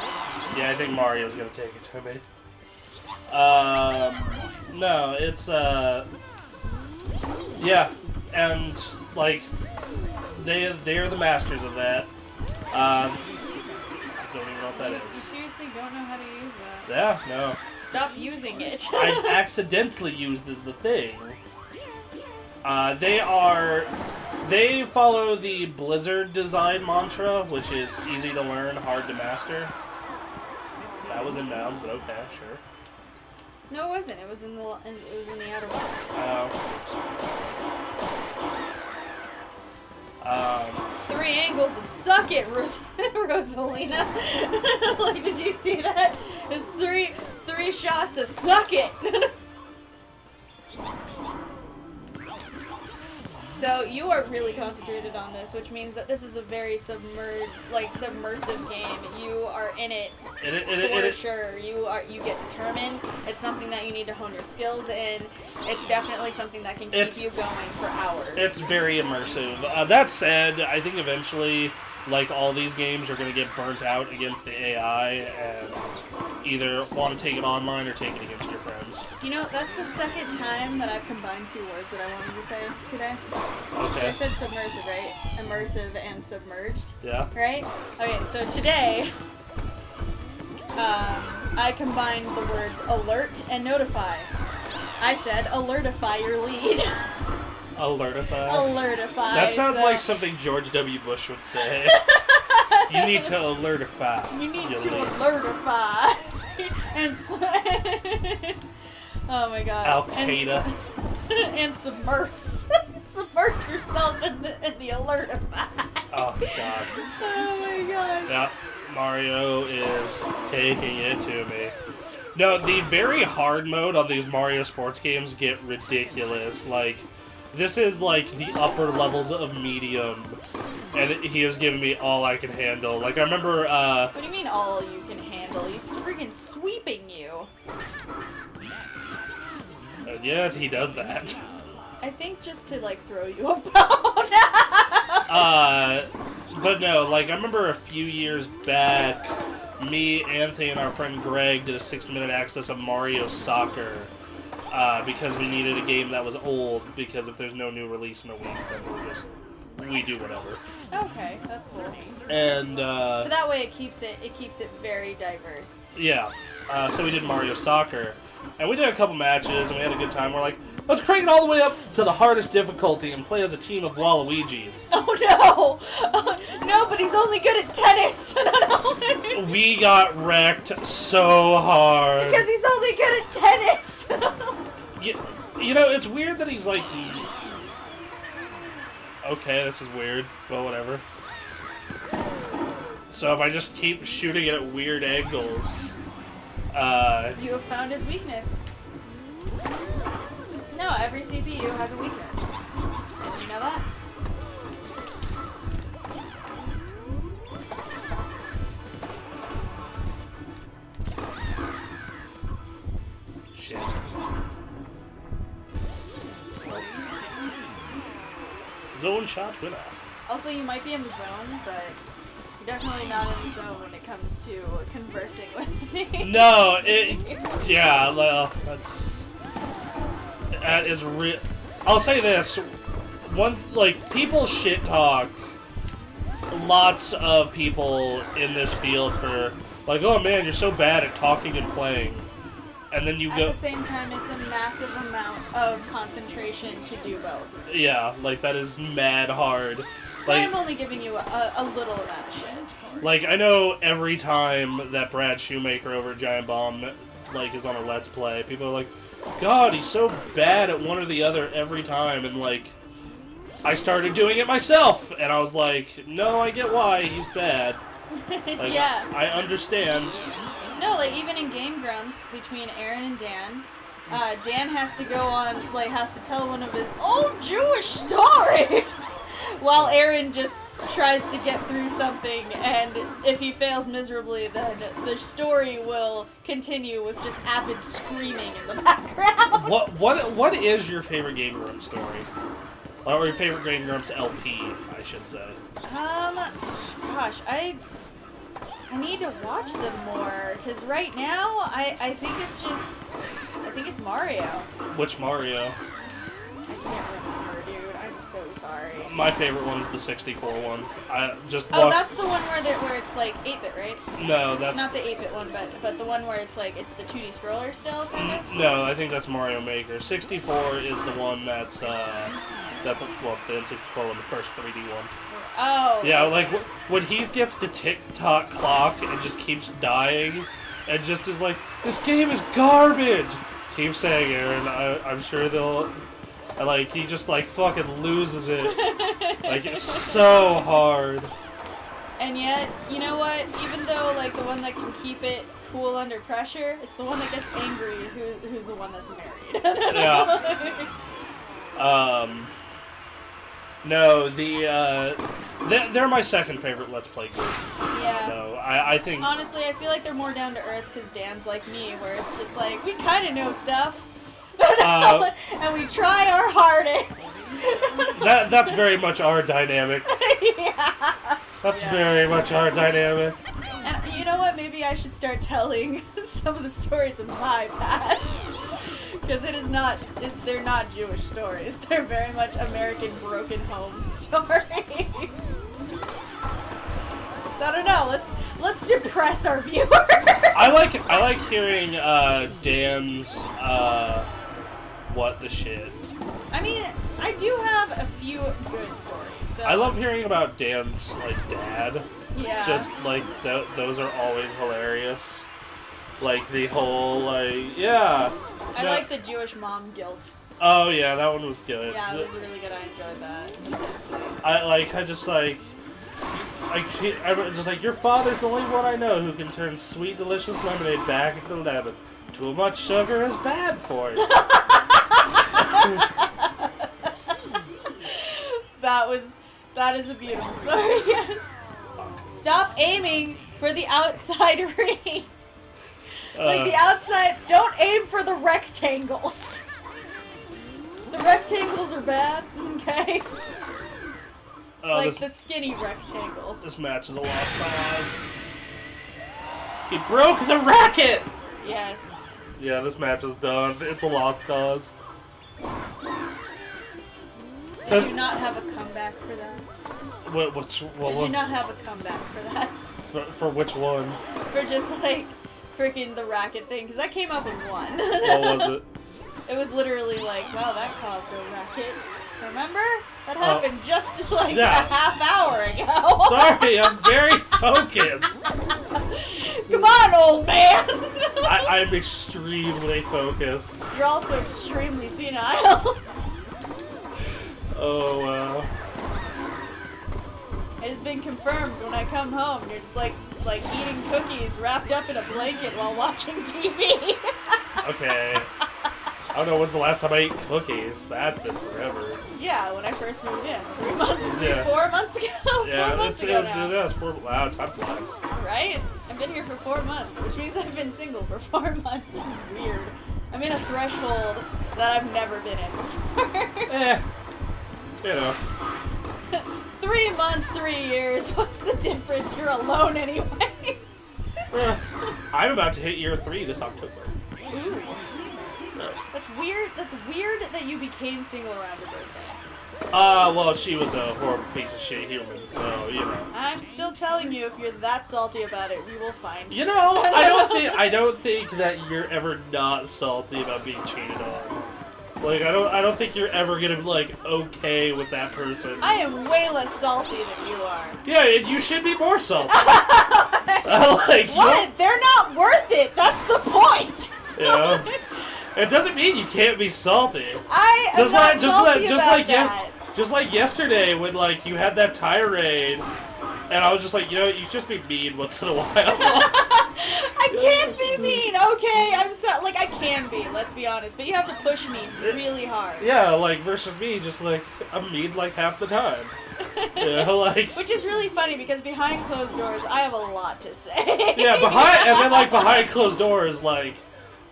Yeah, I think Mario's gonna take it to me. No, it's yeah, and like they are the masters of that. I don't even know what that You is. seriously don't know how to use that. Yeah, no. Stop using it. I accidentally used as the thing. They follow the Blizzard design mantra, which is easy to learn, hard to master. That was in bounds, but okay, sure. No, it wasn't. It was in the Outer Wilds. Three angles of suck it, Rosalina. Like, did you see that? There's three shots of suck it. So you are really concentrated on this, which means that this is a very submersive game. You are in it for sure. You get determined. It's something that you need to hone your skills in. It's definitely something that can keep you going for hours. It's very immersive. That said, I think eventually, like all these games, are going to get burnt out against the AI and either want to take it online or take it against your friends. You know, that's the second time that I've combined 2 words that I wanted to say today. Okay. So I said submersive, right? Immersive and submerged. Yeah. Right? Okay, so today, I combined the words alert and notify. I said alertify your lead. Alertify? Alertify. That sounds like something George W. Bush would say. You need to alertify. You need to alertify. And Oh my god. Al Qaeda. And submerse yourself in the alert effect. Oh god. Oh my gosh. Yeah, Mario is taking it to me. No, the very hard mode on these Mario sports games get ridiculous. Like, this is like the upper levels of medium, and he has given me all I can handle. Like, I remember, What do you mean all you can handle? He's freaking sweeping you. Yeah, he does that. I think just to, like, throw you about. But no, like, I remember a few years back, me, Anthony, and our friend Greg did a 60-minute access of Mario Soccer, because we needed a game that was old, because if there's no new release in a week, then we do whatever. Okay, that's cool. And, so that way it keeps it very diverse. Yeah. So we did Mario Soccer, and we did a couple matches, and we had a good time. We're like, let's crank it all the way up to the hardest difficulty and play as a team of Waluigis. Oh no! No, but he's only good at tennis. We got wrecked so hard. It's because he's only good at tennis. You know, it's weird that he's like... Okay, this is weird, but whatever. So if I just keep shooting it at weird angles... You have found his weakness. No, every CPU has a weakness. Didn't you know that? Shit. Zone shot winner. Also, you might be in the zone, but you're definitely not in the zone when it comes to conversing with me. No, yeah, well, that is real. I'll say this, people shit talk lots of people in this field for, like, oh man, you're so bad at talking and playing. And then you At the same time, it's a massive amount of concentration to do both. Yeah, like, that is mad hard. That's why I'm only giving you a little amount of shit. Like, I know every time that Brad Shoemaker over at Giant Bomb, like, is on a Let's Play, people are like, God, he's so bad at one or the other every time, and, like, I started doing it myself, and I was like, no, I get why, he's bad. Like, yeah. I understand. No, like, even in Game Grumps, between Aaron and Dan, Dan has to go on, like, has to tell one of his old Jewish stories, while Aaron just tries to get through something, and if he fails miserably, then the story will continue with just avid screaming in the background. What is your favorite Game Grumps story? Or your favorite Game Grumps LP, I should say. Gosh, I need to watch them more, because right now, I think it's Mario. Which Mario? I can't remember, dude. I'm so sorry. My favorite one is the 64 one. That's the one where it's like 8-bit, right? No, that's... Not the 8-bit one, but the one where it's like, it's the 2D scroller still, kind of? No, I think that's Mario Maker. 64 is the one it's the N64 one, the first 3D one. Oh. Yeah, like, when he gets the tick-tock clock and just keeps dying, and just is like, this game is garbage! Keep saying, Aaron, I'm sure they'll... Like, he just, like, fucking loses it. Like, it's so hard. And yet, you know what? Even though, like, the one that can keep it cool under pressure, it's the one that gets angry who's the one that's married. Yeah. No, they're my second favorite Let's Play group. Yeah. No, I think... Honestly, I feel like they're more down to earth because Dan's like me, where it's just like, we kind of know stuff. And we try our hardest. That's very much our dynamic. Yeah. That's very much our dynamic. And you know what? Maybe I should start telling some of the stories of my past. Because they're not Jewish stories. They're very much American broken home stories. So I don't know. Let's depress our viewers. I like hearing Dan's what the shit. I mean, I do have a few good stories. So I love hearing about Dan's like dad. Yeah. Just like those are always hilarious. Like the whole yeah. I like the Jewish mom guilt. Oh yeah, that one was good. Yeah, it was really good. I enjoyed that. I just like your father's the only one I know who can turn sweet, delicious lemonade back into lemons. Too much sugar is bad for you. That is a beautiful story. Yes. Stop aiming for the outside ring. Like the outside, don't aim for the rectangles. The rectangles are bad, okay? Like the skinny rectangles. This match is a lost cause. He broke the racket! Yes. Yeah, this match is done. It's a lost cause. Did you not have a comeback for that? Did you not have a comeback for that? For which one? For just like freaking the racket thing, because I came up with one. What was it? It was literally like, wow, that caused a racket. Remember? That happened just like a half hour ago. Sorry, I'm very focused. Come on, old man. I'm extremely focused. You're also extremely senile. Oh, wow. It has been confirmed when I come home. You're just like eating cookies wrapped up in a blanket while watching TV. Okay. I don't know when's the last time I ate cookies. That's been forever. Yeah, when I first moved in. 3 months, Yeah. 4 months ago. Yeah, 4 months ago now. Yeah, it's 4. Wow, time flies. Right? I've been here for 4 months, which means I've been single for 4 months. This is weird. I'm in a threshold that I've never been in before. You know. 3 months, 3 years. What's the difference? You're alone anyway. I'm about to hit year 3 this October. Ooh. That's weird. That's weird that you became single around your birthday. Well, she was a horrible piece of shit human, so, you know. I'm still telling you, if you're that salty about it, we will find you. You know, I don't think that you're ever not salty about being cheated on. Like, I don't think you're ever gonna be, like, okay with that person. I am way less salty than you are. Yeah, and you should be more salty. Like, what? They're not worth it. That's the point. You know? It doesn't mean you can't be salty. I am not salty about that. Just like yesterday when, like, you had that tirade, and I was just like, you know, you should just be mean once in a while. I can't be mean, okay? I can be, let's be honest, but you have to push me really hard. Yeah, like, versus me, just, like, I'm mean, like, half the time. You know, like... Which is really funny, because behind closed doors, I have a lot to say. Yeah, behind closed doors, like,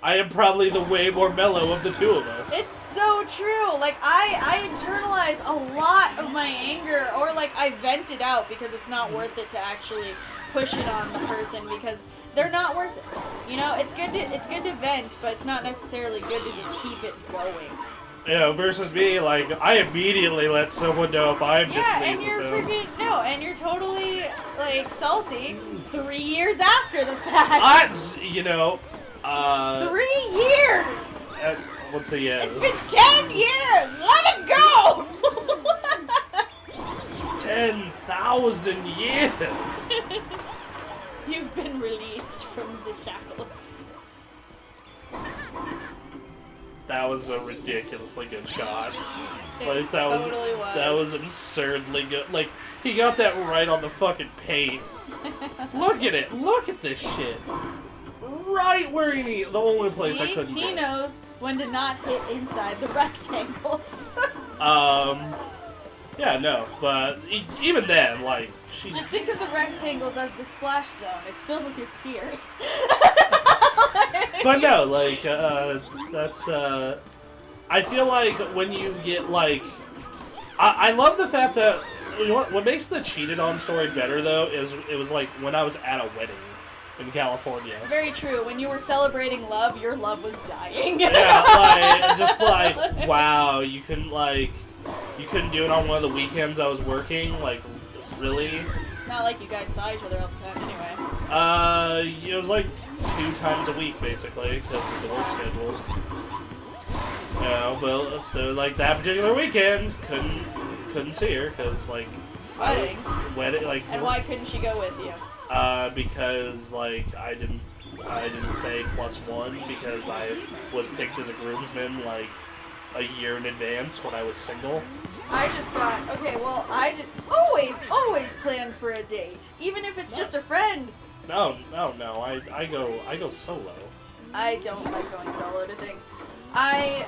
I am probably the way more mellow of the two of us. It's so true. Like, I internalize a lot of my anger, or, like, I vent it out because it's not worth it to actually push it on the person because they're not worth it. You know, it's good to vent, but it's not necessarily good to just keep it going. Yeah, versus me, like, I immediately let someone know if I'm displeased with them. And you're totally, like, salty 3 years after the fact. You know, 3 years! Let's say, yeah. It's been 10 years! Let it go! 10,000 years! You've been released from the shackles. That was a ridiculously good shot. It that totally was. That was absurdly good. Like, he got that right on the fucking paint. Look at it. Look at this shit. Right where he needs. The only place I couldn't he get. knows when to not hit inside the rectangles. Yeah, no, but even then, like, she... Just think of the rectangles as the splash zone. It's filled with your tears. But no, like, that's, I feel like when you get, like... I love the fact that... You know what makes the cheated on story better, though, is it was, like, when I was at a wedding in California. It's very true. When you were celebrating love, your love was dying. Yeah, like, just like, wow, you couldn't do it on one of the weekends I was working, like, really? It's not like you guys saw each other all the time anyway. It was like 2 times a week, basically, because of the work schedules. Yeah, well, so, like, that particular weekend, couldn't see her, because, like... Wedding? Like... And why couldn't she go with you? Because, like, I didn't I didn't say +1 because I was picked as a groomsman like a year in advance when I was single. I just always plan for a date, even if it's just a friend. No. I go solo. I don't like going solo to things. I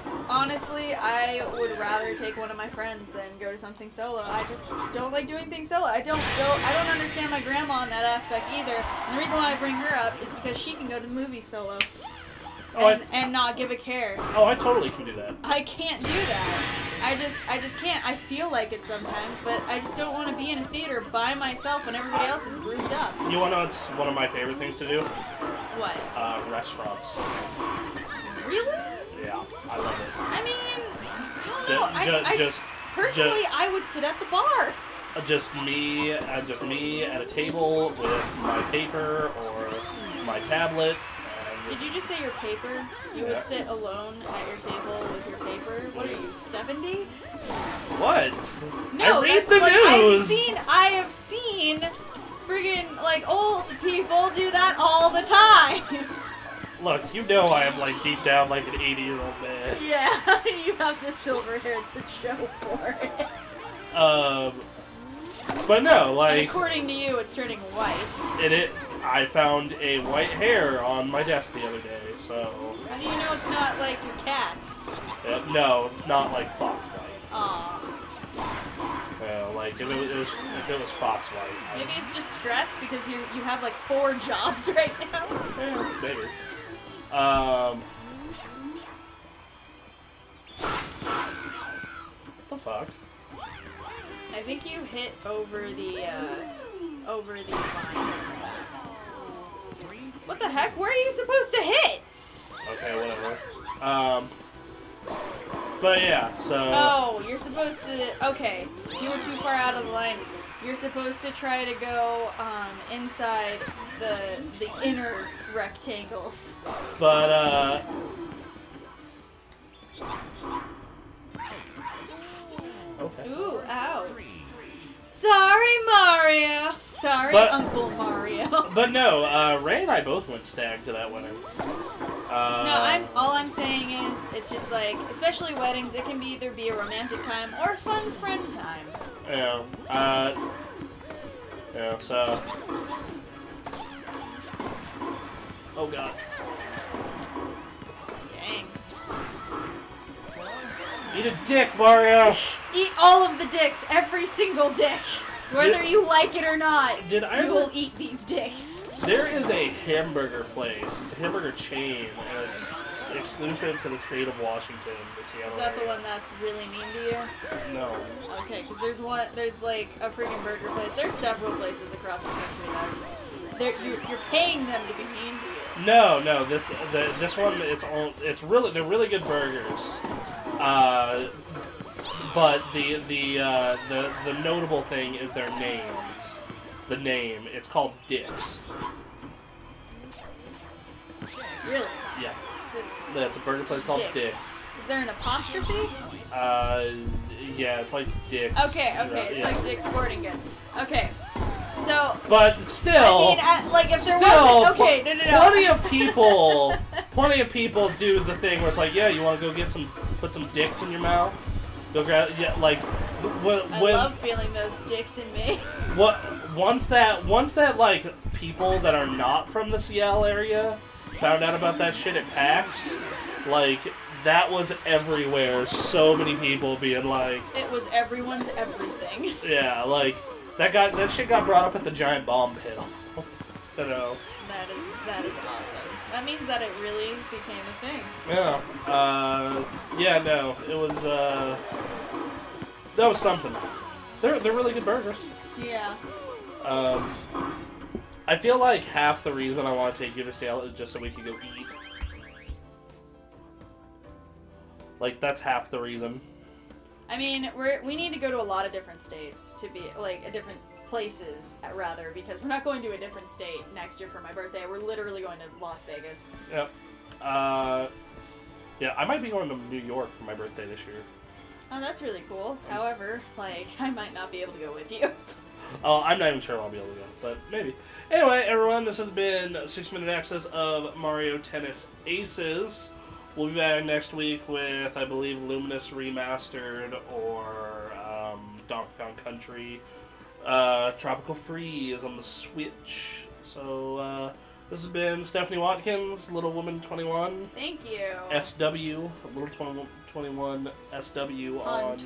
would rather take one of my friends than go to something solo. I just don't like doing things solo. I don't understand my grandma in that aspect either. And the reason why I bring her up is because she can go to the movies solo. And not give a care. Oh, I totally can do that. I can't do that. I just can't. I feel like it sometimes, but I just don't want to be in a theater by myself when everybody else is grouped up. You want to know what's one of my favorite things to do? What? Restaurants. Really? Yeah, I love it. I mean, I don't know. Personally, I would sit at the bar. Just me at a table with my paper or my tablet. Did you just say your paper? You would sit alone at your table with your paper? What are you, 70? What? No, I read that's the like, news. I have seen friggin' like old people do that all the time. Look, you know I am like deep down like an 80-year-old man. Yeah, you have the silver hair to show for it. But no, like. And according to you, it's turning white. I found a white hair on my desk the other day, so. How do you know it's not like your cat's? No, it's not like fox white. Aww. Like if it was fox white. Maybe it's just stress because you have like 4 jobs right now. Yeah, maybe. What the fuck? I think you hit over the vine in the back. What the heck? Where are you supposed to hit? Okay, whatever. But yeah, so. Oh, you're supposed to. Okay, you were too far out of the line. You're supposed to try to go inside the inner rectangles. But okay. Ooh, ouch. Sorry, Mario. Sorry, Uncle Mario. But no, Ray and I both went stag to that wedding. No, all I'm saying is, it's just like, especially weddings, it can either be a romantic time or fun friend time. Yeah, so. Oh god. Dang. Eat a dick, Mario! Eat all of the dicks, every single dick. Whether you like it or not, you will eat these dicks. There is a hamburger place. It's a hamburger chain, and it's exclusive to the state of Washington, the Seattle Is that area. the one that's really mean to you? No. Okay, because there's like a freaking burger place. There's several places across the country that are just, you're paying them to be mean to you. No, this one, they're really good burgers. But the notable thing is their names. The name. It's called Dick's. Really? Yeah. That's a burger place called Dick's. Is there an apostrophe? Yeah, it's like Dick's. Okay, it's like Dick's Sporting Goods. Okay, so. But still. I mean, like if there wasn't. Okay, no. Plenty of people do the thing where it's like, yeah, you want to go put some dicks in your mouth. Go grab, yeah, like I love feeling those dicks in me. Once that like people that are not from the Seattle area found out about that shit at PAX, like that was everywhere. So many people being like, it was everyone's everything. Yeah, like that shit got brought up at the Giant Bomb Pit. You know. That is awesome. That means that it really became a thing. Yeah. Yeah. No. It was. That was something. They're really good burgers. Yeah. I feel like half the reason I want to take you to Seattle is just so we can go eat. Like that's half the reason. I mean, we need to go to a lot of different states to be like different places rather, because we're not going to a different state next year for my birthday. We're literally going to Las Vegas. Yep. Yeah, I might be going to New York for my birthday this year. Oh, that's really cool. However, like, I might not be able to go with you. I'm not even sure I'll be able to go, but maybe. Anyway, everyone, this has been 6-Minute Access of Mario Tennis Aces. We'll be back next week with, I believe, Luminous Remastered or Donkey Kong Country. Tropical Freeze on the Switch. So, this has been Stephanie Watkins, Little Woman 21. Thank you. SW, Little 21 SW on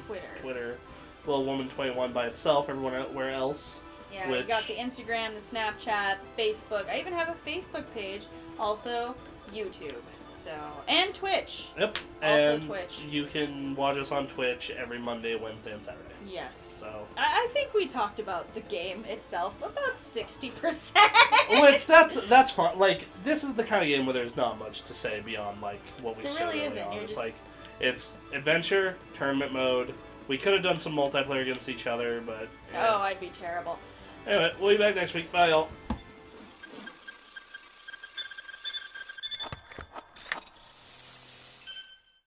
Twitter. Little Woman 21 by itself, everywhere else. Yeah, you got the Instagram, the Snapchat, the Facebook. I even have a Facebook page. Also, YouTube. So, and Twitch. Yep. Also and Twitch. You can watch us on Twitch every Monday, Wednesday, and Saturday. Yes. So I think we talked about the game itself about 60%. Well, that's fun. Like, this is the kind of game where there's not much to say beyond like what we said There really early isn't. on. You're It's just... like it's adventure, tournament mode. We could have done some multiplayer against each other, but Oh, I'd be terrible. Anyway, we'll be back next week. Bye, y'all.